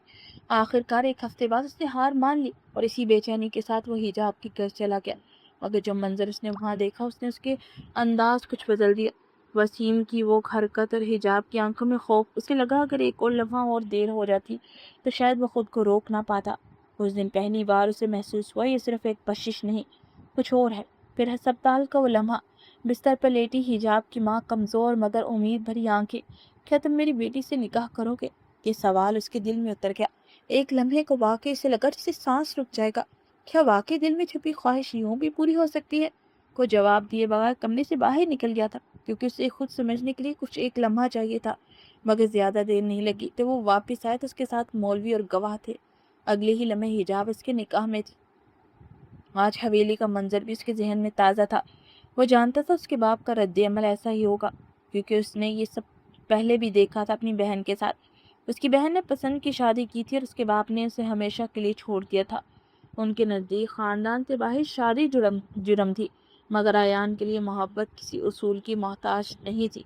Speaker 1: آخرکار ایک ہفتے بعد اس نے ہار مان لی اور اسی بے چینی کے ساتھ وہ حجاب کے گھر چلا گیا، مگر جو منظر اس نے وہاں دیکھا اس نے اس کے انداز کچھ بدل دیا۔ وسیم کی وہ حرکت اور حجاب کی آنکھوں میں خوف، اسے لگا اگر ایک اور لمحہ اور دیر ہو جاتی تو شاید وہ خود کو روک نہ پاتا۔ اس دن پہلی بار اسے محسوس ہوا یہ صرف ایک بخشش نہیں، کچھ اور ہے۔ پھر ہسپتال کا وہ لمحہ، بستر پر لیٹی حجاب کی ماں، کمزور مگر امید بھری آنکھیں، کیا تم میری بیٹی سے نکاح کرو گے؟ یہ سوال اس کے دل میں اتر گیا۔ ایک لمحے کو واقعی اسے لگا جسے سانس رک جائے گا، کیا واقعی دل میں چھپی خواہش یوں بھی پوری ہو سکتی ہے؟ کوئی جواب دیے بغیر کمرے سے باہر نکل گیا تھا، کیونکہ اسے خود سمجھنے کے لیے کچھ ایک لمحہ چاہیے تھا، مگر زیادہ دیر نہیں لگی تو وہ واپس آئے تو اس کے ساتھ مولوی اور گواہ تھے۔ اگلے ہی لمحے حجاب اس کے نکاح میں تھی۔ آج حویلی کا منظر بھی اس کے ذہن میں تازہ تھا۔ وہ جانتا تھا اس کے باپ کا رد عمل ایسا ہی ہوگا، کیونکہ اس نے یہ سب پہلے بھی دیکھا تھا اپنی بہن کے ساتھ۔ اس کی بہن نے پسند کی شادی کی تھی اور اس کے باپ نے اسے ہمیشہ کے لیے چھوڑ دیا تھا۔ ان کے نزدیک خاندان سے باہر شادی جرم تھی، مگر ایان کے لیے محبت کسی اصول کی محتاج نہیں تھی۔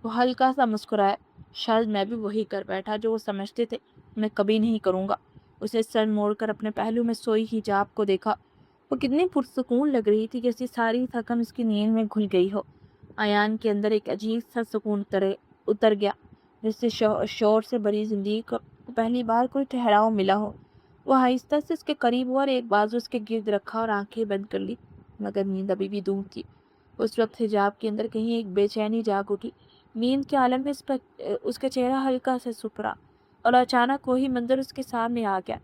Speaker 1: وہ ہلکا سا مسکرایا، شاید میں بھی وہی کر بیٹھا جو وہ سمجھتے تھے میں کبھی نہیں کروں گا۔ اسے سر موڑ کر اپنے پہلو میں سوئی حجاب کو دیکھا۔ وہ کتنی پرسکون لگ رہی تھی، جیسے ساری تھکن اس کی نیند میں گھل گئی ہو۔ ایان کے اندر ایک عجیب سا سکون اتر گیا، جس سے شور سے بھری زندگی کو پہلی بار کوئی ٹھہراؤ ملا ہو۔ وہ آہستہ سے اس کے قریب ہوا اور ایک بازو اس کے گرد رکھا اور آنکھیں بند کر لی، مگر نیند ابھی بھی دور تھی۔ اس وقت حجاب کے اندر کہیں ایک بے چینی جاگ اٹھی۔ نیند کے عالم میں اس کا چہرہ ہلکا سے سکڑا اور اچانک وہی منظر اس کے سامنے آ گیا۔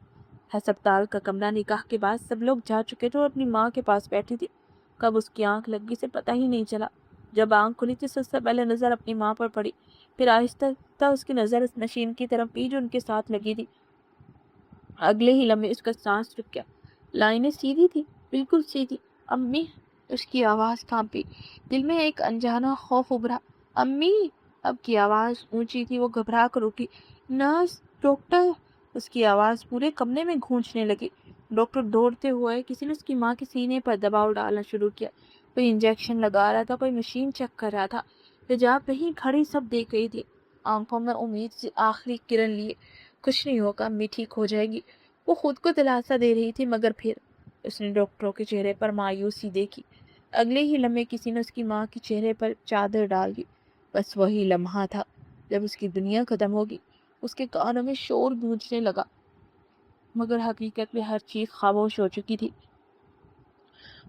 Speaker 1: ہسپتال کا کمرہ، نکاح کے بعد سب لوگ جا چکے تھے اور اپنی ماں کے پاس بیٹھی تھی۔ کب اس کی آنکھ لگ گئی سے پتہ ہی نہیں چلا۔ جب آنکھ کھلی تو سب سے پہلے نظر اپنی ماں پر پڑی، پھر آہستہ اس کی نظر اس مشین کی طرف بھی جو ان کے ساتھ لگی تھی۔ اگلے ہی لمحے اس کا سانس رک گیا۔ لائنیں سیدھی تھی، بالکل سیدھی۔ امی! اس کی آواز کانپی، دل میں ایک انجانا خوف ابھرا۔ امی! اب کی آواز اونچی تھی، وہ گھبرا کر اٹھی۔ نرس! ڈاکٹر! اس کی آواز پورے کمرے میں گونجنے لگی۔ ڈاکٹر دوڑتے ہوئے، کسی نے اس کی ماں کے سینے پر دباؤ ڈالنا شروع کیا۔ کوئی انجیکشن لگا رہا تھا، کوئی مشین چیک کر رہا تھا۔ حجاب کہیں کھڑی سب دیکھ رہی تھی، آنکھوں میں امید سے آخری کرن لیے۔ کچھ نہیں ہوگا، امی ٹھیک ہو جائے گی، وہ خود کو دلاسا دے رہی تھی، مگر پھر اس نے ڈاکٹروں کے چہرے پر مایوسی دیکھی۔ اگلے ہی لمحے کسی نے اس کی ماں کے چہرے پر چادر ڈال دی۔ بس وہی لمحہ تھا جب اس کی دنیا ختم ہوگی۔ اس کے کانوں میں شور گونجنے لگا، مگر حقیقت میں ہر چیز خاموش ہو چکی تھی۔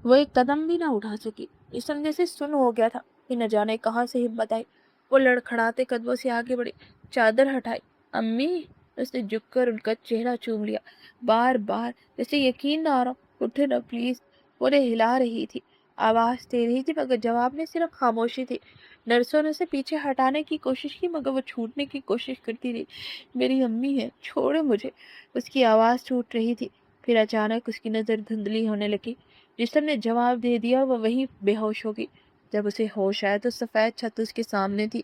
Speaker 1: وہ ایک قدم بھی نہ اٹھا سکی، جسم جیسے سن ہو گیا تھا کہ نہ جانے کہاں سے ہمت آئی۔ وہ لڑکھڑاتے قدموں سے آگے بڑھی، چادر ہٹائی۔ امی! اس نے جھک کر ان کا چہرہ چوم لیا، بار بار، جیسے یقین نہ آ رہا۔ اٹھے نا پلیز! وہ انہیں ہلا رہی تھی، آواز دے رہی تھی، مگر جواب میں صرف خاموشی تھی۔ نرسوں نے اسے پیچھے ہٹانے کی کوشش کی، مگر وہ چھوٹنے کی کوشش کرتی رہی۔ میری امی ہے، چھوڑے مجھے! اس کی آواز ٹوٹ رہی تھی۔ پھر اچانک اس کی نظر دھندلی ہونے لگی۔ جسم نے جواب دے دیا، وہ وہیں بے ہوش ہو گئی۔ جب اسے ہوش آیا تو سفید چھت اس کے سامنے تھی۔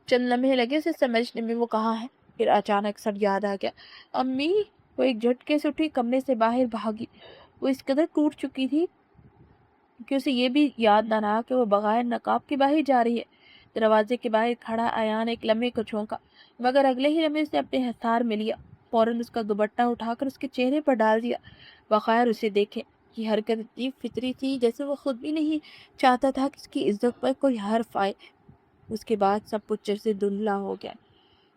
Speaker 1: چند لمحے لگے اسے سمجھنے میں وہ کہاں ہے، پھر اچانک سب یاد آ گیا۔ امی! وہ ایک جھٹکے سے اٹھی، کمرے سے باہر بھاگی۔ وہ اس قدر ٹوٹ چکی تھی کہ اسے یہ بھی یاد نہ رہا کہ وہ بغیر نقاب کے باہر جا رہی ہے۔ دروازے کے باہر کھڑا ایان ایک لمحے کو جھونکا، مگر اگلے ہی لمحے اسے اپنے حصار میں لیا، فوراً اس کا دوپٹہ اٹھا کر اس کے چہرے پر ڈال دیا، بغیر اسے دیکھے۔ یہ حرکت اتنی فطری تھی جیسے وہ خود بھی نہیں چاہتا تھا کہ اس کی عزت پر کوئی حرف آئے۔ اس کے بعد سب کچھ جیسے دھندلا ہو گیا۔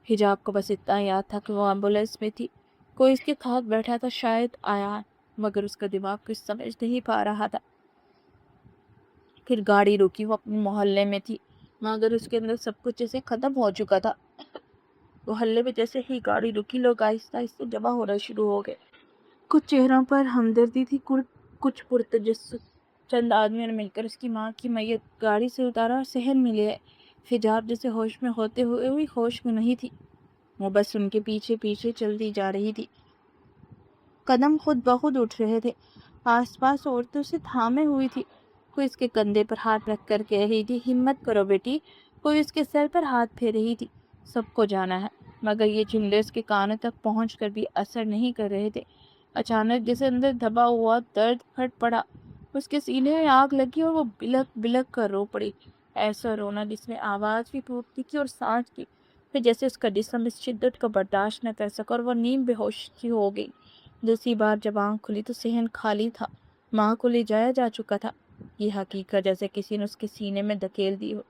Speaker 1: حجاب کو بس اتنا یاد تھا کہ وہ ایمبولینس میں تھی، کوئی اس کے ساتھ بیٹھا تھا، شاید ایان، مگر اس کا دماغ کچھ سمجھ نہیں پا رہا تھا۔ پھر گاڑی رکی، وہ اپنے محلے میں تھی، مگر اس کے اندر سب کچھ جیسے ختم ہو چکا تھا۔ محلے میں جیسے ہی گاڑی رکی، لوگ آہستہ آہستہ جمع ہونا شروع ہو گئے۔ کچھ چہروں پر ہمدردی تھی، کچھ پرتجسس۔ چند آدمیوں نے مل کر اس کی ماں کی میت گاڑی سے اتارا اور صحن میں لے آئے۔ حجاب جیسے ہوش میں ہوتے ہوئے بھی ہوش میں نہیں تھی، وہ بس ان کے پیچھے پیچھے چلتی جا رہی تھی۔ قدم خود بخود اٹھ رہے تھے، آس پاس عورتوں سے تھامے ہوئی تھی۔ کوئی اس کے کندھے پر ہاتھ رکھ کر کہہ رہی تھی، ہمت کرو بیٹی۔ کوئی اس کے سر پر ہاتھ پھیر رہی تھی، سب کو جانا ہے، مگر یہ جملے اس کے کانوں تک پہنچ کر بھی اثر نہیں کر رہے تھے۔ اچانک جیسے اندر دبا ہوا درد پھٹ پڑا، اس کے سینے میں آگ لگی اور وہ بلک بلک کر رو پڑی۔ ایسا رونا جس میں آواز بھی ٹوٹتی تھی اور سانس بھی۔ پھر جیسے اس کا جسم اس شدت کو برداشت نہ کر سکا اور وہ نیم بے ہوش سی ہو گئی۔ دوسری بار جب آنکھ کھلی تو صحن خالی تھا، ماں کو لے جایا جا چکا تھا۔ یہ حقیقت جیسے کسی نے اس کے سینے میں دھکیل دی ہو۔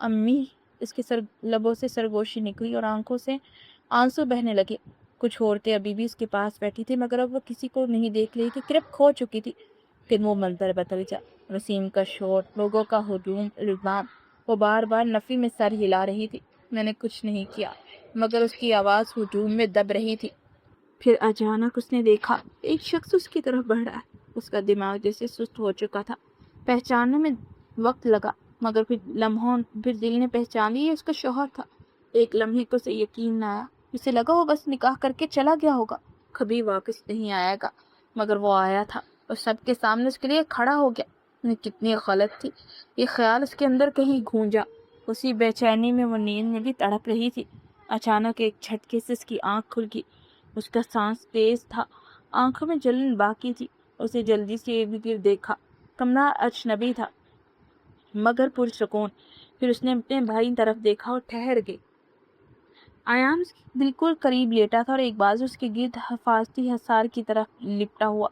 Speaker 1: امی! اس کے لبوں سے سرگوشی نکلی اور آنکھوں سے آنسو بہنے لگے۔ کچھ عورتیں ابھی بھی اس کے پاس بیٹھی تھی، مگر اب وہ کسی کو نہیں دیکھ رہی تھی، گرفت کھو چکی تھی۔ پھر وہ منظر بدل گیا، وسیم کا شور، لوگوں کا ہجوم، الزام۔ وہ بار بار نفی میں سر ہلا رہی تھی، میں نے کچھ نہیں کیا، مگر اس کی آواز ہجوم میں دب رہی تھی۔ پھر اچانک اس نے دیکھا ایک شخص اس کی طرف بڑھ رہا ہے۔ اس کا دماغ جیسے سست ہو چکا تھا، پہچاننے میں وقت لگا، مگر پھر دل نے پہچان لی، یہ اس کا شوہر تھا۔ ایک لمحے کو اسے یقین نہ آیا، اسے لگا وہ بس نکاح کر کے چلا گیا ہوگا، کبھی واپس نہیں آئے گا، مگر وہ آیا تھا اور سب کے سامنے اس کے لیے کھڑا ہو گیا۔ کتنی غلط تھی، یہ خیال اس کے اندر کہیں گونجا۔ اسی بے چینی میں وہ نیند میں بھی تڑپ رہی تھی۔ اچانک ایک جھٹکے سے اس کی آنکھ کھل گئی، اس کا سانس تیز تھا، آنکھوں میں جلن باقی تھی۔ اسے جلدی سے ارد گرد دیکھا، کمرہ اجنبی تھا، مگر پرسکون۔ پھر اس نے اپنے بھائی کی طرف دیکھا اور ٹھہر گئی۔ ایان اس کے بالکل قریب لیٹا تھا اور ایک بازو اس کے گرد حفاظتی حصار کی طرف لپٹا ہوا،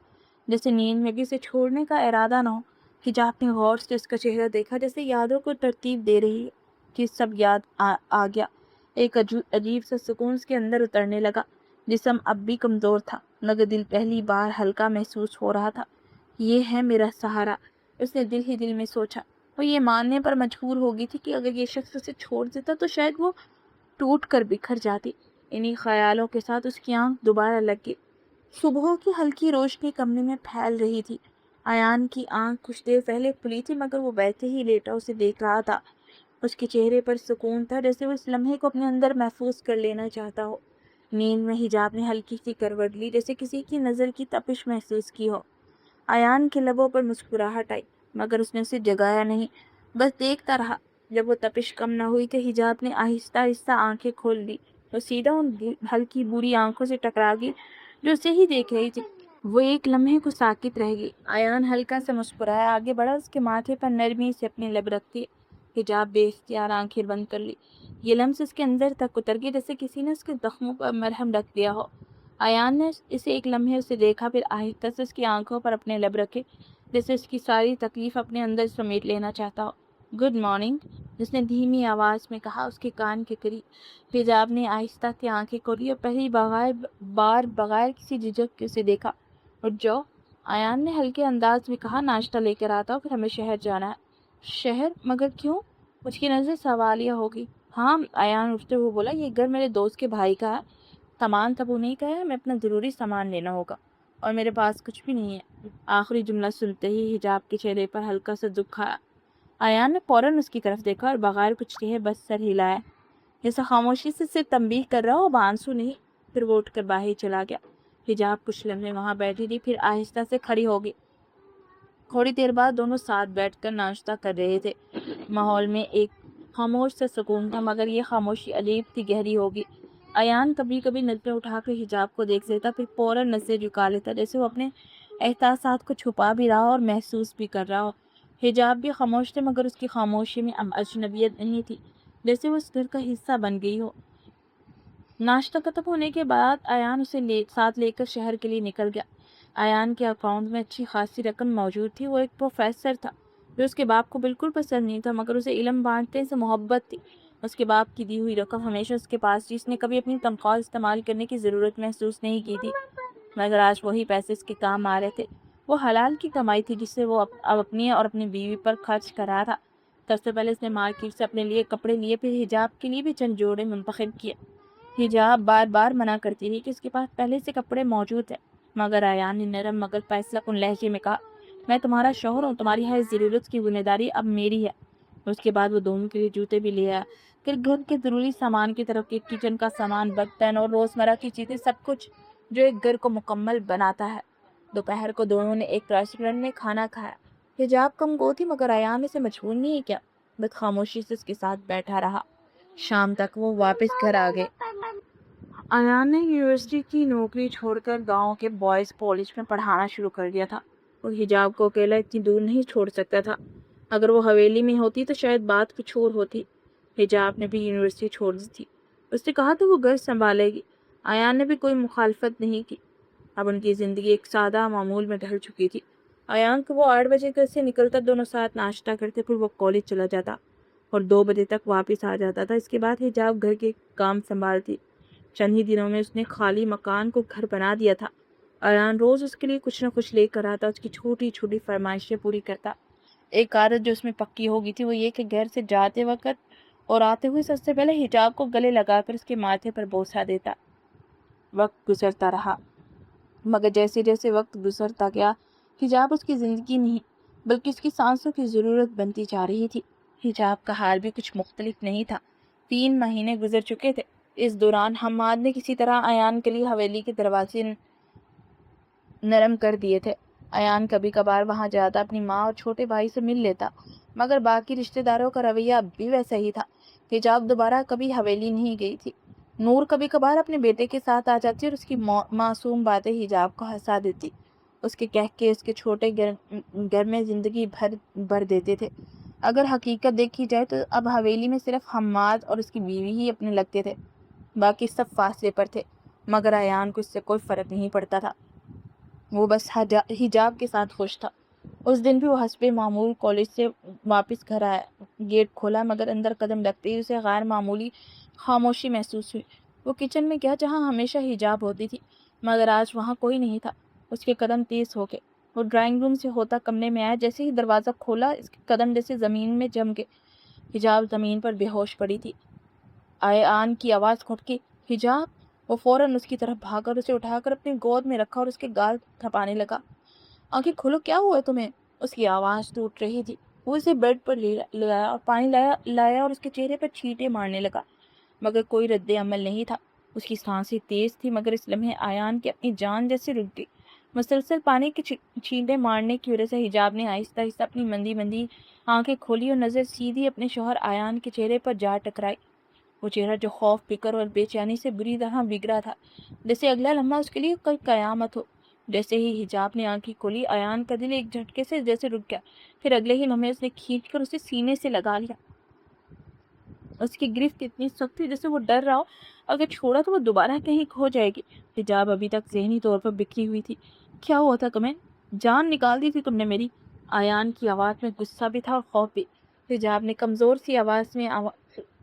Speaker 1: جیسے نیند میں اسے چھوڑنے کا ارادہ نہ ہو۔ حجاب نے غور سے اس کا چہرہ دیکھا، جیسے یادوں کو ترتیب دے رہی ہے کہ سب یاد آ گیا۔ ایک عجیب سا سکون اس کے اندر اترنے لگا۔ جسم اب بھی کمزور تھا مگر دل پہلی بار ہلکا محسوس ہو رہا تھا۔ یہ ہے میرا سہارا، اس نے دل ہی دل میں سوچا۔ وہ یہ ماننے پر مجبور ہو گئی تھی کہ اگر یہ شخص اسے چھوڑ دیتا تو شاید وہ ٹوٹ کر بکھر جاتی۔ انہی خیالوں کے ساتھ اس کی آنکھ دوبارہ لگ گئی۔ صبح کی ہلکی روشنی کمرے میں پھیل رہی تھی۔ ایان کی آنکھ کچھ دیر پہلے کھلی تھی مگر وہ بیٹھے ہی لیٹا اسے دیکھ رہا تھا۔ اس کے چہرے پر سکون تھا، جیسے وہ اس لمحے کو اپنے اندر محفوظ کر لینا چاہتا ہو۔ نیند میں حجاب نے ہلکی سی کروٹ لی، جیسے کسی کی نظر کی تپش محسوس کی ہو۔ ایان کے لبوں پر مسکراہٹ آئی مگر اس نے اسے جگایا نہیں، بس دیکھتا رہا۔ جب وہ تپش کم نہ ہوئی تو حجاب نے آہستہ آہستہ آنکھیں کھول دی۔ وہ سیدھا ان ہلکی بری آنکھوں سے ٹکرا گئی جو اسے ہی دیکھ رہی تھی۔ وہ ایک لمحے کو ساکت رہ گئی۔ ایان ہلکا سے مسکرایا، آگے بڑھا، اس کے ماتھے پر نرمی سے اپنے لب رکھتی۔ حجاب بے اختیار آنکھیں بند کر لی۔ یہ لمس اس کے اندر تک اتر گئی، جیسے کسی نے اس کے زخموں پر مرہم رکھ دیا ہو۔ ایان نے اسے ایک لمحے اسے دیکھا، پھر آہستہ سے اس کی آنکھوں پر اپنے لب رکھے، جیسے اس کی ساری تکلیف اپنے اندر سمیٹ لینا چاہتا ہو۔ گڈ مارننگ، جس نے دھیمی آواز میں کہا اس کے کان کے قریب۔ حجاب نے آہستہ سے آنکھیں کھولی اور پہلی بار بغیر کسی جھجک کے اسے دیکھا۔ اٹھ جاؤ، ایان نے ہلکے انداز میں کہا، ناشتہ لے کر آتا ہوں، پھر ہمیں شہر جانا ہے۔ شہر؟ مگر کیوں؟ اس کی نظر سوالیہ ہوگی۔ ہاں، ایان اٹھتے ہوئے بولا، یہ گھر میرے دوست کے بھائی کا ہے، سامان تب انہیں کا ہے، ہمیں اپنا ضروری سامان لینا ہوگا اور میرے پاس کچھ بھی نہیں ہے۔ آخری جملہ سنتے ہی حجاب کے چہرے پر ہلکا سا دکھ آیا۔ ایان نے فوراً اس کی طرف دیکھا اور بغیر کچھ کہے بس سر ہلایا، جیسے خاموشی سے اسے تنبیہ کر رہا ہو، بانسو نہیں۔ پھر وہ اٹھ کر باہر چلا گیا۔ حجاب کچھ لمحے وہاں بیٹھی تھی، پھر آہستہ سے کھڑی ہو گئی۔ تھوڑی دیر بعد دونوں ساتھ بیٹھ کر ناشتہ کر رہے تھے۔ ماحول میں ایک خاموش سا سکون تھا مگر یہ خاموشی عجیب تھی، گہری ہوگی۔ ایان کبھی کبھی نظریں اٹھا کر حجاب کو دیکھ لیتا، پھر فوراً نظریں جھکا لیتا، جیسے وہ اپنے احساسات کو چھپا بھی رہا ہو اور محسوس بھی کر رہا ہو۔ حجاب بھی خاموش تھے مگر اس کی خاموشی میں اجنبیت نہیں تھی، جیسے وہ اس گھر کا حصہ بن گئی ہو۔ ناشتہ ختم ہونے کے بعد ایان اسے ساتھ لے کر شہر کے لیے نکل گیا۔ ایان کے اکاؤنٹ میں اچھی خاصی رقم موجود تھی۔ وہ ایک پروفیسر تھا جو اس کے باپ کو بالکل پسند نہیں تھا مگر اسے علم بانٹنے سے محبت تھی۔ اس کے باپ کی دی ہوئی رقم ہمیشہ اس کے پاس تھی، اس نے کبھی اپنی تنخواہ استعمال کرنے کی ضرورت محسوس نہیں کی تھی مگر آج وہی پیسے اس کے کام آ رہے تھے۔ وہ حلال کی کمائی تھی جس سے وہ اب اپنی اور اپنی بیوی پر خرچ کر رہا تھا۔ سب سے پہلے اس نے مارکیٹ سے اپنے لیے کپڑے لیے، پھر حجاب کے لیے بھی چند جوڑے منتخب کیے۔ حجاب بار بار منع کرتی رہی کہ اس کے پاس پہلے سے کپڑے موجود ہیں مگر ایان نے نرم مگر فیصلہ کن لہجے میں کہا، میں تمہارا شوہر ہوں، تمہاری ہر ضرورت کی ذمہ داری اب میری ہے۔ اس کے بعد وہ دونوں کے لیے جوتے بھی لے آیا، پھر گھر کے ضروری سامان کی طرف کے کچن کا سامان، برتن اور روزمرہ کی چیزیں، سب کچھ جو ایک گھر کو مکمل بناتا ہے۔ دوپہر کو دونوں نے ایک ریسٹورنٹ میں کھانا کھایا۔ حجاب کم گو تھی مگر ایان نے اسے مجبور نہیں کیا، بس خاموشی سے اس کے ساتھ بیٹھا رہا۔ شام تک وہ واپس گھر آ گئے۔ ایان نے یونیورسٹی کی نوکری چھوڑ کر گاؤں کے بوائز کالج میں پڑھانا شروع کر دیا تھا۔ وہ حجاب کو اکیلا اتنی دور نہیں چھوڑ سکتا تھا۔ اگر وہ حویلی میں ہوتی تو شاید بات کچھ اور ہوتی۔ حجاب نے بھی یونیورسٹی چھوڑ دی تھی، اس نے کہا تو وہ گھر سنبھالے گی۔ ایان نے بھی کوئی مخالفت نہیں کی۔ اب ان کی زندگی ایک سادہ معمول میں ڈھل چکی تھی۔ ایان کو وہ 8 بجے گھر سے نکلتا، دونوں ساتھ ناشتہ کرتے، پھر وہ کالج چلا جاتا اور 2 بجے تک واپس آ جاتا تھا۔ اس کے بعد حجاب گھر کے کام سنبھالتی۔ چند ہی دنوں میں اس نے خالی مکان کو گھر بنا دیا تھا۔ ایان روز اس کے لیے کچھ نہ کچھ لے کر آتا، اس کی چھوٹی چھوٹی فرمائشیں پوری کرتا۔ ایک عادت جو اس میں پکی ہو گئی تھی وہ یہ کہ گھر سے جاتے وقت اور آتے ہوئے سب سے پہلے حجاب کو گلے لگا کر اس کے ماتھے پر بوسہ دیتا۔ وقت گزرتا رہا مگر جیسے جیسے وقت گزرتا گیا حجاب اس کی زندگی نہیں بلکہ اس کی سانسوں کی ضرورت بنتی جا رہی تھی۔ حجاب کا حال بھی کچھ مختلف نہیں تھا۔ 3 مہینے گزر چکے تھے۔ اس دوران حماد نے کسی طرح ایان کے لیے حویلی کے دروازے نرم کر دیے تھے۔ ایان کبھی کبھار وہاں جاتا، اپنی ماں اور چھوٹے بھائی سے مل لیتا مگر باقی رشتہ داروں کا رویہ اب بھی ویسا ہی تھا۔ حجاب دوبارہ کبھی حویلی نہیں گئی تھی۔ نور کبھی کبھار اپنے بیٹے کے ساتھ آ جاتی اور اس کی معصوم باتیں حجاب کو ہنسا دیتی۔ اس کے کہہ کے اس کے چھوٹے گھر میں زندگی بھر دیتے تھے۔ اگر حقیقت دیکھی جائے تو اب حویلی میں صرف حماد اور اس کی بیوی ہی اپنے لگتے تھے، باقی سب فاصلے پر تھے، مگر ایان کو اس سے کوئی فرق نہیں پڑتا تھا۔ وہ بس حجاب کے ساتھ خوش تھا۔ اس دن بھی وہ حسب معمول کالج سے واپس گھر آیا، گیٹ کھولا مگر اندر قدم رکھتے ہی اسے غیر معمولی خاموشی محسوس ہوئی۔ وہ کچن میں گیا جہاں ہمیشہ حجاب ہوتی تھی، مگر آج وہاں کوئی نہیں تھا۔ اس کے قدم تیز ہو گئے، وہ ڈرائنگ روم سے ہوتا کمرے میں آیا، جیسے ہی دروازہ کھولا اس کے قدم جیسے زمین میں جم گئے۔ حجاب زمین پر بے ہوش پڑی تھی۔ ایان کی آواز کھٹکی، حجاب! وہ فوراً اس کی طرف بھاگا اور اسے اٹھا کر اپنی گود میں رکھا اور اس کے گال تھپانے لگا۔ آنکھیں کھولو، کیا ہوا تمہیں؟ اس کی آواز ٹوٹ رہی تھی۔ وہ اسے بیڈ پر لے آیا اور پانی لایا اور اس کے چہرے پر چھینٹے مارنے لگا، مگر کوئی رد عمل نہیں تھا۔ اس کی سانسیں تیز تھی مگر اس لمحے ایان کی اپنی جان جیسے رک گئی۔ مسلسل پانی کے چھینٹے مارنے کی وجہ سے حجاب نے آہستہ آہستہ اپنی مندی مندی آنکھیں کھولی اور نظر سیدھی اپنے شوہر ایان کے چہرے پر جا ٹکرائی۔ وہ چہرہ جو خوف، فکر اور بے چینی سے بری طرح بگڑا تھا، جیسے اگلا لمحہ اس کے لیے کل قیامت ہو۔ جیسے ہی حجاب نے آنکھیں کھولی، ایان کا دل ایک جھٹکے سے جیسے رک گیا، پھر اگلے ہی لمحے اس نے کھینچ کر اسے سینے سے لگا لیا۔ اس کی گرفت اتنی سخت تھی جیسے وہ ڈر رہا ہو اگر چھوڑا تو وہ دوبارہ کہیں کھو جائے گی۔ حجاب ابھی تک ذہنی طور پر بکھری ہوئی تھی۔ کیا ہوا تھا تمہیں؟ جان نکال دی تھی تم نے میری؟ ایان کی آواز میں غصہ بھی تھا اور خوف بھی۔ حجاب نے کمزور سی آواز میں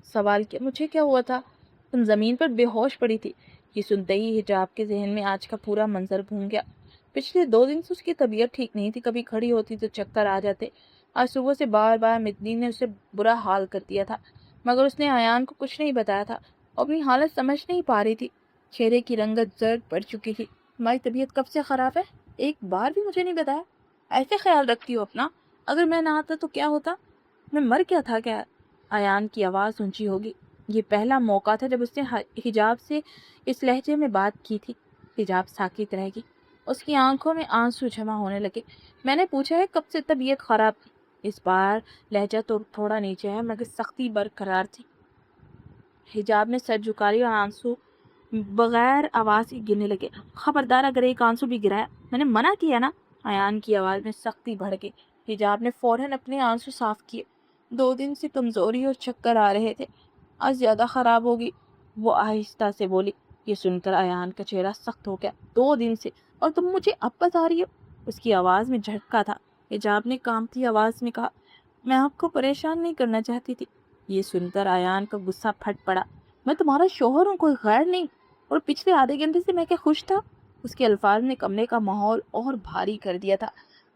Speaker 1: سوال کیا، مجھے کیا ہوا تھا؟ تم زمین پر بے ہوش پڑی تھی۔ یہ سنتے ہی حجاب کے ذہن میں آج کا پورا منظر گھوم گیا۔ پچھلے 2 دن سے اس کی طبیعت ٹھیک نہیں تھی، کبھی کھڑی ہوتی تو چکر آ جاتے۔ آج صبح سے بار بار متنی نے اسے برا حال کر دیا تھا، مگر اس نے ایان کو کچھ نہیں بتایا تھا اور اپنی حالت سمجھ نہیں پا رہی تھی۔ چہرے کی رنگت زرد پڑ چکی تھی۔ تمہاری طبیعت کب سے خراب ہے؟ ایک بار بھی مجھے نہیں بتایا۔ ایسے خیال رکھتی ہو اپنا؟ اگر میں نہ آتا تو کیا ہوتا؟ میں مر کیا تھا کیا؟ ایان کی آواز اونچی ہوگی۔ یہ پہلا موقع تھا جب اس نے حجاب سے اس لہجے میں بات کی تھی۔ حجاب ساکت رہ گئی، اس کی آنکھوں میں آنسو جمع ہونے لگے۔ میں نے پوچھا ہے کب سے طبیعت خراب تھی؟ اس بار لہجہ تو تھوڑا نیچے ہے مگر سختی برقرار تھی۔ حجاب نے سر جھکا لیا اور آنسو بغیر آواز کے گرنے لگے۔ خبردار اگر ایک آنسو بھی گرایا، میں نے منع کیا نا؟ ایان کی آواز میں سختی بڑھ گئی۔ حجاب نے فوراً اپنے آنسو صاف کیے۔ 2 دن سے کمزوری اور چکر آ رہے تھے، آج زیادہ خراب ہوگی، وہ آہستہ سے بولی۔ یہ سن کر ایان کا چہرہ سخت ہو گیا۔ 2 دن سے، اور تم مجھے اب بتا رہی ہو؟ اس کی آواز میں جھٹکا تھا۔ حجاب نے کانپتی آواز میں کہا، میں آپ کو پریشان نہیں کرنا چاہتی تھی۔ یہ سن کر ایان کا غصہ پھٹ پڑا۔ میں تمہارا شوہر ہوں، کوئی غیر نہیں، اور پچھلے آدھے گھنٹے سے میں کیا خوش تھا؟ اس کے الفاظ نے کمرے کا ماحول اور بھاری کر دیا تھا۔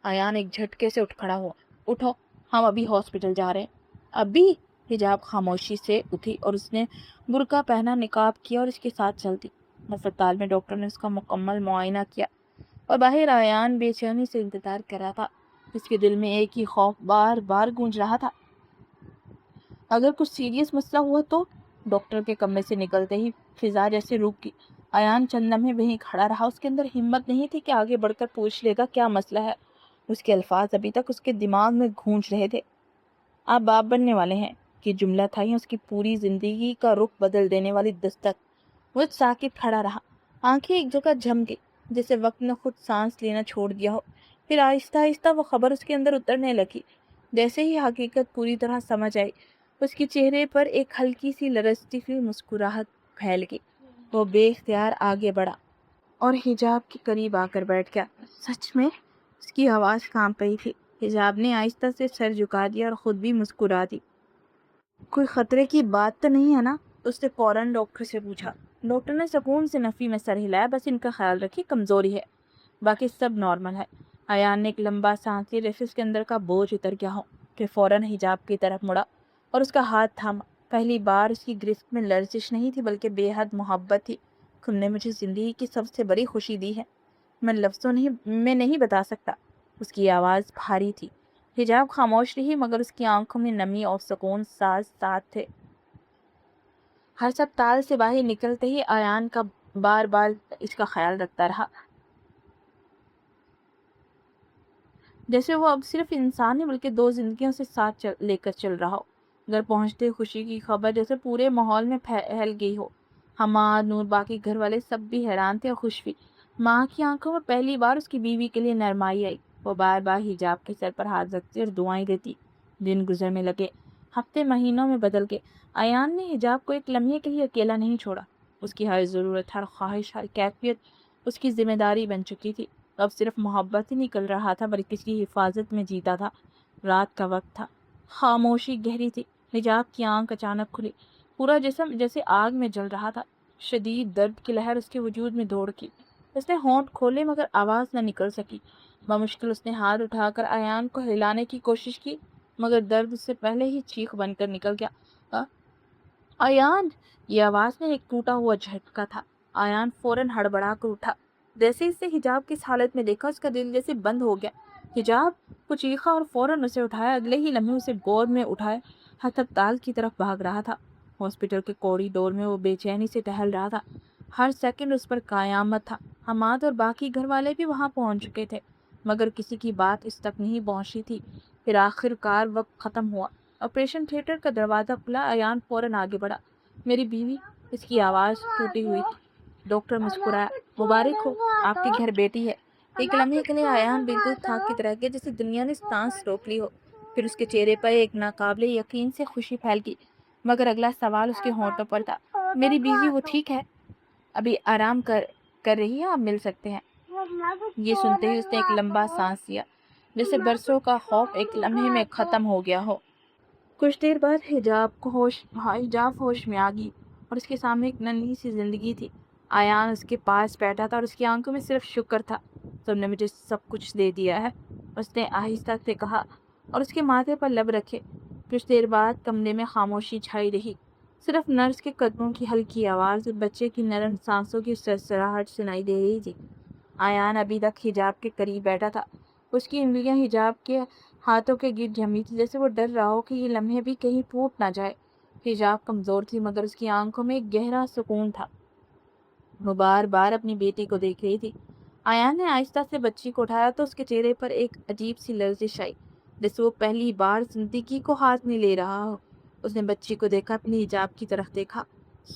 Speaker 1: ایان ایک جھٹکے سے اٹھ کھڑا ہوا۔ اٹھو، ہم ابھی ہاسپٹل جا رہے ہیں۔ ابھی؟ حجاب خاموشی سے اٹھی اور اس نے برقع پہنا، نقاب کیا اور اس کے ساتھ چل دی۔ ہسپتال میں ڈاکٹر نے اس کا مکمل معائنہ کیا اور باہر ایان بے چینی سے انتظار کر رہا تھا۔ اس کے دل میں ایک ہی خوف بار بار گونج رہا تھا، اگر کچھ سیریس مسئلہ ہوا تو؟ ڈاکٹر کے کمرے سے نکلتے ہی فضا جیسے رک گئی۔ ایان چند لمحے وہیں کھڑا رہا، اس کے اندر ہمت نہیں تھی کہ آگے بڑھ کر پوچھ لے گا کیا مسئلہ ہے۔ اس کے الفاظ ابھی تک اس کے دماغ میں گونج رہے تھے، آپ باپ بننے والے ہیں، کہ جملہ تھا ہی اس کی پوری زندگی کا رخ بدل دینے والی دستک۔ وہ ساکت کھڑا رہا، آنکھیں ایک جگہ جم گئی، جیسے وقت نے خود سانس لینا چھوڑ دیا ہو۔ پھر آہستہ آہستہ وہ خبر اس کے اندر اترنے لگی۔ جیسے ہی حقیقت پوری طرح سمجھ آئی، اس کے چہرے پر ایک ہلکی سی لرزتی ہوئی مسکراہٹ پھیل گئی۔ وہ بے اختیار آگے بڑھا اور حجاب کے قریب آ کر بیٹھ گیا۔ سچ میں؟ اس کی آواز کانپ رہی تھی۔ حجاب نے آہستہ سے سر جھکا دیا اور خود بھی مسکرا دی۔ کوئی خطرے کی بات تو نہیں ہے نا؟ اس نے فوراً ڈاکٹر سے پوچھا۔ ڈاکٹر نے سکون سے نفی میں سر ہلایا، بس ان کا خیال رکھیے، کمزوری ہے، باقی سب نارمل ہے۔ ایان نے ایک لمبا سانس لی جیسے اس کے اندر کا بوجھ اتر گیا ہو، پھر فوراً حجاب کی طرف مڑا اور اس کا ہاتھ تھاما۔ پہلی بار اس کی گرفت میں لرزش نہیں تھی بلکہ بے حد محبت تھی۔ تم نے مجھے زندگی کی سب سے بڑی خوشی دی ہے، میں لفظوں میں نہیں بتا سکتا۔ اس کی آواز بھاری تھی۔ حجاب خاموش رہی مگر اس کی آنکھوں میں نمی اور سکون ساتھ ساتھ تھے۔ ہسپتال سے باہر نکلتے ہی ایان کا بار بار اس کا خیال رکھتا رہا، جیسے وہ اب صرف انسان نہیں بلکہ 2 زندگیوں سے ساتھ لے کر چل رہا ہو۔ گھر پہنچتے خوشی کی خبر جیسے پورے ماحول میں پھیل گئی ہو۔ حماد، نور، باقی گھر والے سب بھی حیران تھے اور خوش بھی۔ ماں کی آنکھوں میں پہلی بار اس کی بیوی کے لیے نرمائی آئی۔ وہ بار بار حجاب کے سر پر ہاتھ رکھتی اور دعائیں دیتی، دن گزرنے لگے، ہفتے مہینوں میں بدل گئے۔ ایان نے حجاب کو ایک لمحے کے لیے اکیلا نہیں چھوڑا۔ اس کی ہر ضرورت، ہر خواہش، ہر کیفیت اس کی ذمہ داری بن چکی تھی۔ اب صرف محبت ہی نکل رہا تھا بلکہ اس کی حفاظت میں جیتا تھا۔ رات کا وقت تھا، خاموشی گہری تھی۔ حجاب کی آنکھ اچانک کھلی، پورا جسم جیسے آگ میں جل رہا تھا۔ شدید درد کی لہر اس کے وجود میں دوڑ کی۔ اس نے ہونٹ کھولے مگر آواز نہ نکل سکی۔ بمشکل اس نے ہاتھ اٹھا کر ایان کو ہلانے کی کوشش کی مگر درد اس سے پہلے ہی چیخ بن کر نکل گیا۔ ایان! یہ آواز میں ایک ٹوٹا ہوا جھٹکا تھا۔ ایان فوراً ہڑبڑا کر اٹھا۔ جیسے اس سے حجاب کی اس حالت میں دیکھا اس کا دل جیسے بند ہو گیا۔ حجاب کو چیخا اور فوراً اسے اٹھایا۔ اگلے ہی لمحے اسے گود میں اٹھائے ہسپتال کی طرف بھاگ رہا تھا۔ ہاسپٹل کے کوریڈور میں وہ بے چینی سے ٹہل رہا تھا۔ ہر سیکنڈ اس پر قیامت تھا۔ حماد اور باقی گھر والے بھی وہاں پہنچ چکے تھے مگر کسی کی بات اس تک نہیں پہنچی تھی۔ پھر آخر کار وقت ختم ہوا۔ آپریشن تھیٹر کا دروازہ کھلا۔ ایان فوراً آگے بڑھا۔ میری بیوی! اس کی آواز ٹوٹی ہوئی تھی۔ ڈاکٹر مسکرایا۔ مبارک ہو، آپ کے گھر بیٹی ہے۔ ایک لمحے کے لیے ایان بالکل تھاک کی طرح گیا جیسے دنیا نے سانس روک لی ہو۔ پھر اس کے چہرے پر ایک ناقابل یقین سے خوشی پھیل گئی مگر اگلا سوال اس کے ہونٹوں پر تھا۔ میری بیوی وہ ٹھیک ہے؟ ابھی آرام کر رہی ہے، آپ مل سکتے ہیں۔ یہ سنتے ہی اس نے ایک لمبا سانس لیا جیسے برسوں کا خوف ایک لمحے میں ختم ہو گیا ہو۔ کچھ دیر بعد حجاب ہوش میں آ گئی اور اس کے سامنے ایک ننھی سی زندگی تھی۔ ایان اس کے پاس بیٹھا تھا اور اس کی آنکھوں میں صرف شکر تھا۔ تم نے مجھے سب کچھ دے دیا ہے، اس نے آہستہ سے کہا اور اس کے ماتھے پر لب رکھے۔ کچھ دیر بعد کمرے میں خاموشی چھائی رہی۔ صرف نرس کے قدموں کی ہلکی آواز اور بچے کی نرم سانسوں کی سرسراہٹ سنائی دے رہی تھی۔ ایان ابھی تک حجاب کے قریب بیٹھا تھا۔ اس کی انگلیاں حجاب کے ہاتھوں کے گرد جمی تھی جیسے وہ ڈر رہا ہو کہ یہ لمحے بھی کہیں ٹوٹ نہ جائے۔ حجاب کمزور تھی مگر اس کی آنکھوں میں ایک گہرا سکون تھا۔ وہ بار بار اپنی بیٹی کو دیکھ رہی تھی۔ ایان نے آہستہ سے بچی کو اٹھایا تو اس کے چہرے پر ایک عجیب سی لرزش آئی جیسے وہ پہلی بار زندگی کو ہاتھ میں لے رہا ہو۔ اس نے بچی کو دیکھا، اپنی حجاب کی طرف دیکھا۔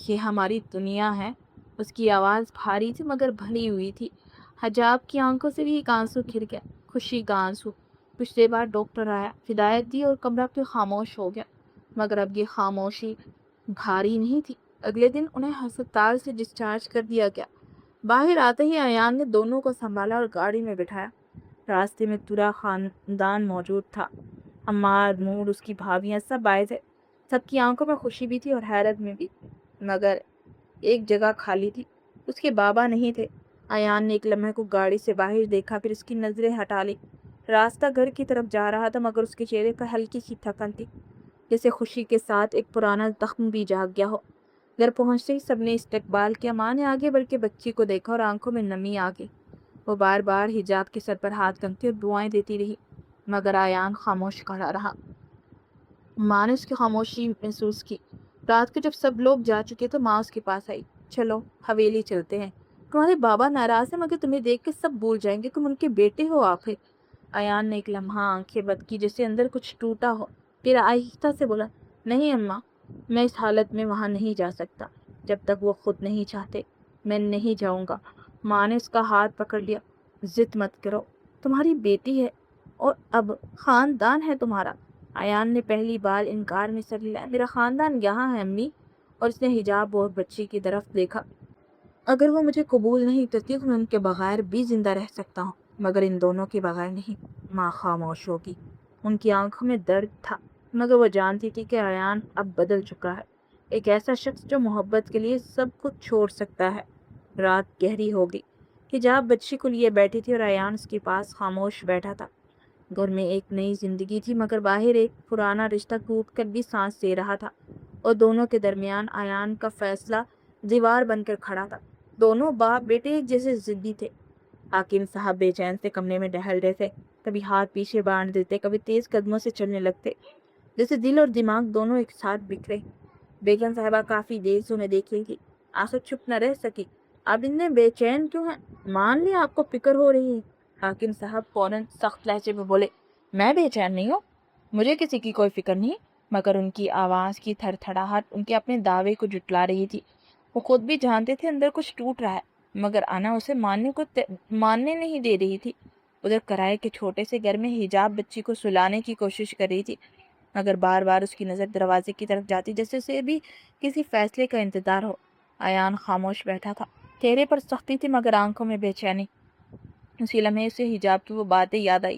Speaker 1: یہ ہماری دنیا ہے۔ اس کی آواز بھاری تھی مگر بھری ہوئی تھی۔ حجاب کی آنکھوں سے بھی ایک آنسو کھر گیا، خوشی کا آنسو۔ کچھ دیر بعد ڈاکٹر آیا، ہدایت دی اور کمرہ پھر خاموش ہو گیا مگر اب یہ خاموشی بھاری نہیں تھی۔ اگلے دن انہیں ہسپتال سے ڈسچارج کر دیا گیا۔ باہر آتے ہی ایان نے دونوں کو سنبھالا اور گاڑی میں بٹھایا۔ راستے میں پورا خاندان موجود تھا، حماد، نور، اس کی بھابیاں، سب آئے تھے۔ سب کی آنکھوں میں خوشی بھی تھی اور حیرت میں بھی مگر ایک جگہ خالی تھی، اس کے بابا نہیں تھے۔ ایان نے ایک لمحے کو گاڑی سے باہر دیکھا پھر اس کی نظریں ہٹا لی۔ راستہ گھر کی طرف جا رہا تھا مگر اس کے چہرے پر ہلکی سی تھکن تھی جیسے خوشی کے ساتھ ایک پرانا زخم بھی جاگ گیا ہو۔ گھر پہنچتے ہی سب نے استقبال کیا۔ ماں نے آگے بڑھ کے بچی کو دیکھا اور آنکھوں میں نمی آ گئی۔ وہ بار بار حجاب کے سر پر ہاتھ رکھتی اور دعائیں دیتی رہی مگر ایان خاموش کھڑا رہا۔ ماں نے اس کی خاموشی محسوس کی۔ رات کو جب سب لوگ جا چکے تو ماں اس کے پاس آئی۔ چلو حویلی چلتے ہیں، تمہارے بابا ناراض ہیں مگر تمہیں دیکھ کے سب بھول جائیں گے، تم ان کے بیٹے ہو آخر۔ ایان نے ایک لمحہ آنکھیں بند کی جیسے اندر کچھ ٹوٹا ہو، پھر آہستہ سے بولا، نہیں اماں، میں اس حالت میں وہاں نہیں جا سکتا، جب تک وہ خود نہیں چاہتے میں نہیں جاؤں گا۔ ماں نے اس کا ہاتھ پکڑ لیا۔ ضد مت کرو، تمہاری بیٹی ہے اور اب خاندان ہے تمہارا۔ ایان نے پہلی بار انکار میں سر ہلایا۔ میرا خاندان یہاں ہے امی، اور اس نے حجاب اور بچی کی طرف دیکھا۔ اگر وہ مجھے قبول نہیں کرتی تو میں ان کے بغیر بھی زندہ رہ سکتا ہوں مگر ان دونوں کے بغیر نہیں۔ ماں خاموش ہوگی، ان کی آنکھوں میں درد تھا مگر وہ جانتی تھی کہ ایان اب بدل چکا ہے، ایک ایسا شخص جو محبت کے لیے سب کچھ چھوڑ سکتا ہے۔ رات گہری ہو گئی۔ حجاب بچی کو لیے بیٹھی تھی اور ایان اس کے پاس خاموش بیٹھا تھا۔ گھر میں ایک نئی زندگی تھی مگر باہر ایک پرانا رشتہ ٹوٹ کر بھی سانس دے رہا تھا اور دونوں کے درمیان ایان کا فیصلہ دیوار بن کر کھڑا تھا۔ دونوں باپ بیٹے ایک جیسے ضدی تھے۔ حاکم صاحب بے چین سے کمرے میں ٹہل رہے تھے، کبھی ہاتھ پیچھے باندھ دیتے، کبھی تیز قدموں سے چلنے لگتے جیسے دل اور دماغ دونوں ایک ساتھ بکھرے۔ بیگم صاحبہ کافی دیر سے انہیں دیکھ رہی تھی، آخر چپ نہ رہ سکی۔ آپ اتنے بے چین کیوں ہیں؟ مان لیا آپ کو فکر ہو رہی ہے۔ حاکم صاحب فوراً سخت لہجے میں بولے، میں بے چین نہیں ہوں، مجھے کسی کی کوئی فکر نہیں، مگر ان کی آواز کی تھر تھڑاہٹ ان کے اپنے دعوے کو جھٹلا رہی تھی۔ وہ خود بھی جانتے تھے اندر کچھ ٹوٹ رہا ہے مگر انا اسے ماننے نہیں دے رہی تھی۔ ادھر کرائے کے چھوٹے سے گھر میں حجاب بچی کو سلانے کی کوشش کر رہی تھی۔ مگر بار بار اس کی نظر دروازے کی طرف جاتی جیسے اسے بھی کسی فیصلے کا انتظار ہو۔ ایان خاموش بیٹھا تھا، چہرے پر سختی تھی مگر آنکھوں میں بے چینی۔ اسی لمحے اسے حجاب کی وہ باتیں یاد آئی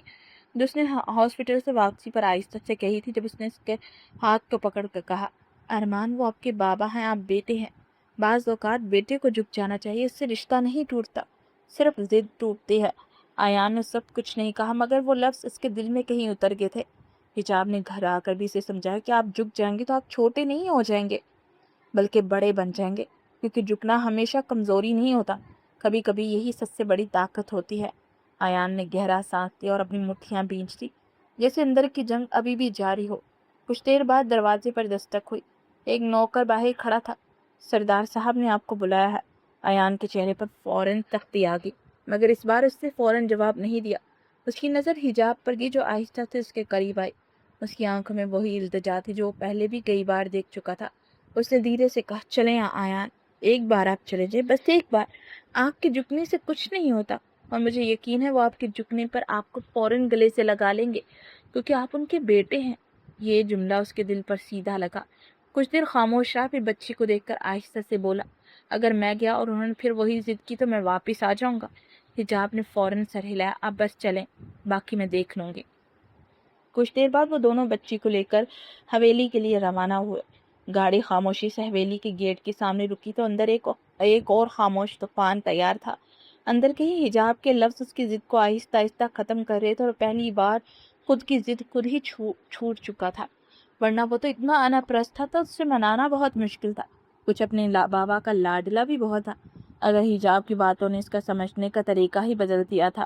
Speaker 1: جو اس نے ہاسپٹل سے واپسی پر آہستہ سے کہی تھی، جب اس نے اس کے ہاتھ کو پکڑ کر کہا، ارمان وہ آپ کے بابا ہیں، آپ بیٹے ہیں۔ بعض اوقات بیٹے کو جھک جانا چاہیے، اس سے رشتہ نہیں ٹوٹتا، صرف ضد ٹوٹتی ہے۔ ایان نے سب کچھ نہیں کہا مگر وہ لفظ اس کے دل میں کہیں اتر گئے تھے۔ حجاب نے گھر آ کر بھی اسے سمجھایا کہ آپ جھک جائیں گے تو آپ چھوٹے نہیں ہو جائیں گے بلکہ بڑے بن جائیں گے، کیونکہ جھکنا ہمیشہ کمزوری نہیں ہوتا، کبھی کبھی یہی سب سے بڑی طاقت ہوتی ہے۔ ایان نے گہرا سانس لیا اور اپنی مٹھیاں بھینچ دی جیسے اندر کی جنگ ابھی بھی جاری ہو۔ کچھ دیر بعد دروازے پر دستک ہوئی، ایک نوکر باہر کھڑا تھا۔ سردار صاحب نے آپ کو بلایا ہے۔ ایان کے چہرے پر فوراً سختی آ گئی مگر اس بار اس نے فوراً جواب نہیں دیا۔ اس کی نظر حجاب پر گئی جو آہستہ سے اس کے قریب آئی۔ اس کی آنکھوں میں وہی التجا تھی جو وہ پہلے بھی کئی بار دیکھ چکا تھا۔ اس نے دھیرے سے کہا، چلیں ایان، ایک بار آپ چلے جائیں، بس ایک بار۔ آنکھ کے جھکنے سے کچھ نہیں ہوتا اور مجھے یقین ہے وہ آپ کے جھکنے پر آپ کو فوراً گلے سے لگا لیں گے کیونکہ آپ ان کے بیٹے ہیں۔ یہ جملہ اس کے دل پر سیدھا لگا۔ کچھ دیر خاموش رہا، پھر بچی کو دیکھ کر آہستہ سے بولا، اگر میں گیا اور انہوں نے پھر وہی ضد کی تو میں واپس آ جاؤں گا۔ حجاب نے فوراً سر ہلایا، آپ بس چلیں، باقی میں دیکھ لوں گی۔ کچھ دیر بعد وہ دونوں بچی کو لے کر حویلی کے لیے روانہ ہوئے۔ گاڑی خاموشی سے حویلی کے گیٹ کے سامنے رکی تو اندر ایک اور خاموش طوفان تیار تھا۔ اندر کہیں حجاب کے لفظ اس کی ضد کو آہستہ آہستہ ختم کر رہے تھے اور پہلی بار خود کی ضد خود ہی چھوٹ چکا تھا، ورنہ وہ تو اتنا انا پرست تھا تو اس سے منانا بہت مشکل تھا۔ کچھ اپنے بابا کا لاڈلا بھی بہت تھا، اگر حجاب کی باتوں نے اس کا سمجھنے کا طریقہ ہی بدل دیا تھا۔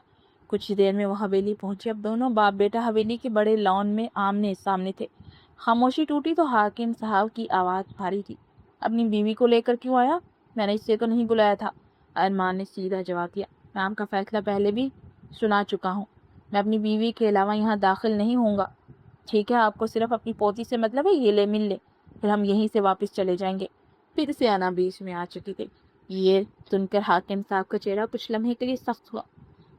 Speaker 1: کچھ دیر میں وہ حویلی پہنچے۔ اب دونوں باپ بیٹا حویلی کے بڑے لان میں آمنے سامنے تھے۔ خاموشی ٹوٹی تو حاکم صاحب کی آواز بھاری تھی، اپنی بیوی کو لے کر کیوں آیا؟ میں نے اسے تو نہیں بلایا تھا، ارمان نے سیدھا جواب دیا۔ میں آپ کا فیصلہ پہلے بھی سنا چکا ہوں، میں اپنی بیوی کے علاوہ یہاں داخل نہیں ہوں گا۔ ٹھیک ہے، آپ کو صرف اپنی پوتی سے مطلب ہے، یہ لے مل لے، پھر ہم یہیں سے واپس چلے جائیں گے۔ پھر سے آنا بیچ میں آ چکی تھی۔ یہ سن کر حاکم صاحب کا چہرہ کچھ لمحے کے لیے سخت ہوا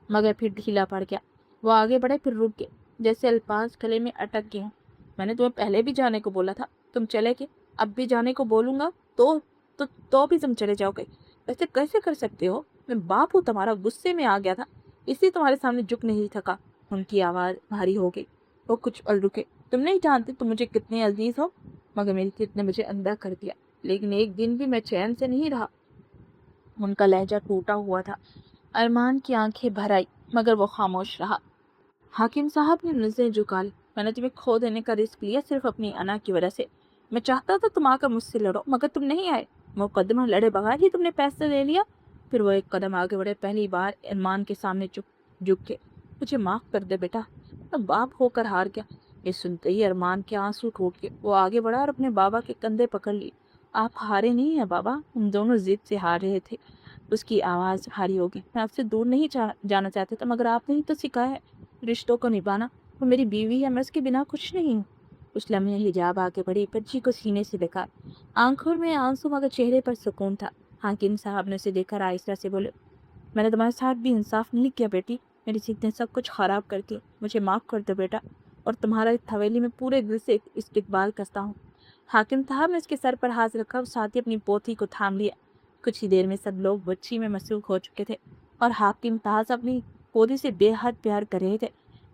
Speaker 1: مگر پھر ڈھیلا پڑ گیا۔ وہ آگے بڑھے پھر رک گئے، جیسے الفاظ گلے میں اٹک گئے ہوں۔ میں نے تمہیں پہلے بھی جانے کو بولا تھا، تم چلے گئے، اب بھی جانے کو بولوں گا تو بھی تم چلے جاؤ گے؟ ایسے کیسے کر سکتے ہو؟ میں باپ ہوں تمہارا، غصے میں آ گیا تھا، اس لیے تمہارے سامنے جھک نہیں تھکا۔ ان کی آواز بھاری ہو گئی، وہ کچھ پل رکے۔ تم نہیں جانتے تم مجھے کتنے عزیز ہو، مگر میری ضد نے مجھے اندھا کر دیا، لیکن ایک دن بھی میں چین سے نہیں رہا۔ ان کا لہجہ ٹوٹا ہوا تھا۔ ارمان کی آنکھیں بھر آئی مگر وہ خاموش رہا۔ حاکم صاحب نے نظریں جھکا لی، میں نے تمہیں کھو دینے کا رسک لیا صرف اپنی انا کی وجہ سے۔ میں چاہتا تھا تم آ کر مجھ سے لڑو مگر تم نہیں آئے، مقدمہ لڑے بغیر ہی تم نے فیصلہ لے لیا۔ پھر وہ ایک قدم آگے بڑھے، پہلی بار ارمان کے سامنے جھک کے، مجھے معاف کر دے بیٹا، میں باپ ہو کر ہار گیا۔ یہ سنتے ہی ارمان کے آنسو ٹوٹ گئے۔ وہ آگے بڑھا اور اپنے بابا کے کندھے پکڑ لیے۔ آپ ہارے نہیں ہیں بابا، ہم دونوں ضد سے ہار رہے تھے۔ اس کی آواز بھاری ہو گئی، میں آپ سے دور نہیں جانا چاہتا تھا مگر آپ نے ہی تو سکھایا ہے رشتوں کو نبھانا۔ وہ میری بیوی ہے، میں اس کے بنا کچھ نہیں ہوں۔ اس لمحے حجاب آگے بڑھی، بچی کو سینے سے لگا، آنکھوں میں آنسو مگر چہرے پر سکون تھا۔ حاکم صاحب نے اسے دیکھ کر آہستہ سے بولے، میں نے تمہارے ساتھ بھی انصاف نہیں کیا بیٹی، میری ضد نے سب کچھ خراب کر دیا، مجھے معاف کر دو بیٹا، اور تمہارا اس حویلی میں پورے دل سے استقبال کرتا ہوں۔ حاکم صاحب نے اس کے سر پر ہاتھ رکھا اور ساتھ ہی اپنی پوتی کو تھام لیا۔ کچھ ہی دیر میں سب لوگ بچی میں مصروف ہو چکے تھے اور حاکم صاحب اپنی پوتی سے بے حد پیار کر رہے تھے۔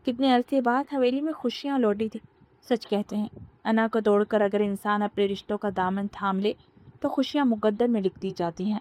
Speaker 1: کتنے عرصے بعد حویلی میں خوشیاں لوٹی تھی۔ سچ کہتے ہیں، انا کو توڑ کر اگر انسان اپنے رشتوں کا دامن تھام لے تو خوشیاں مقدر میں لکھ دی جاتی ہیں۔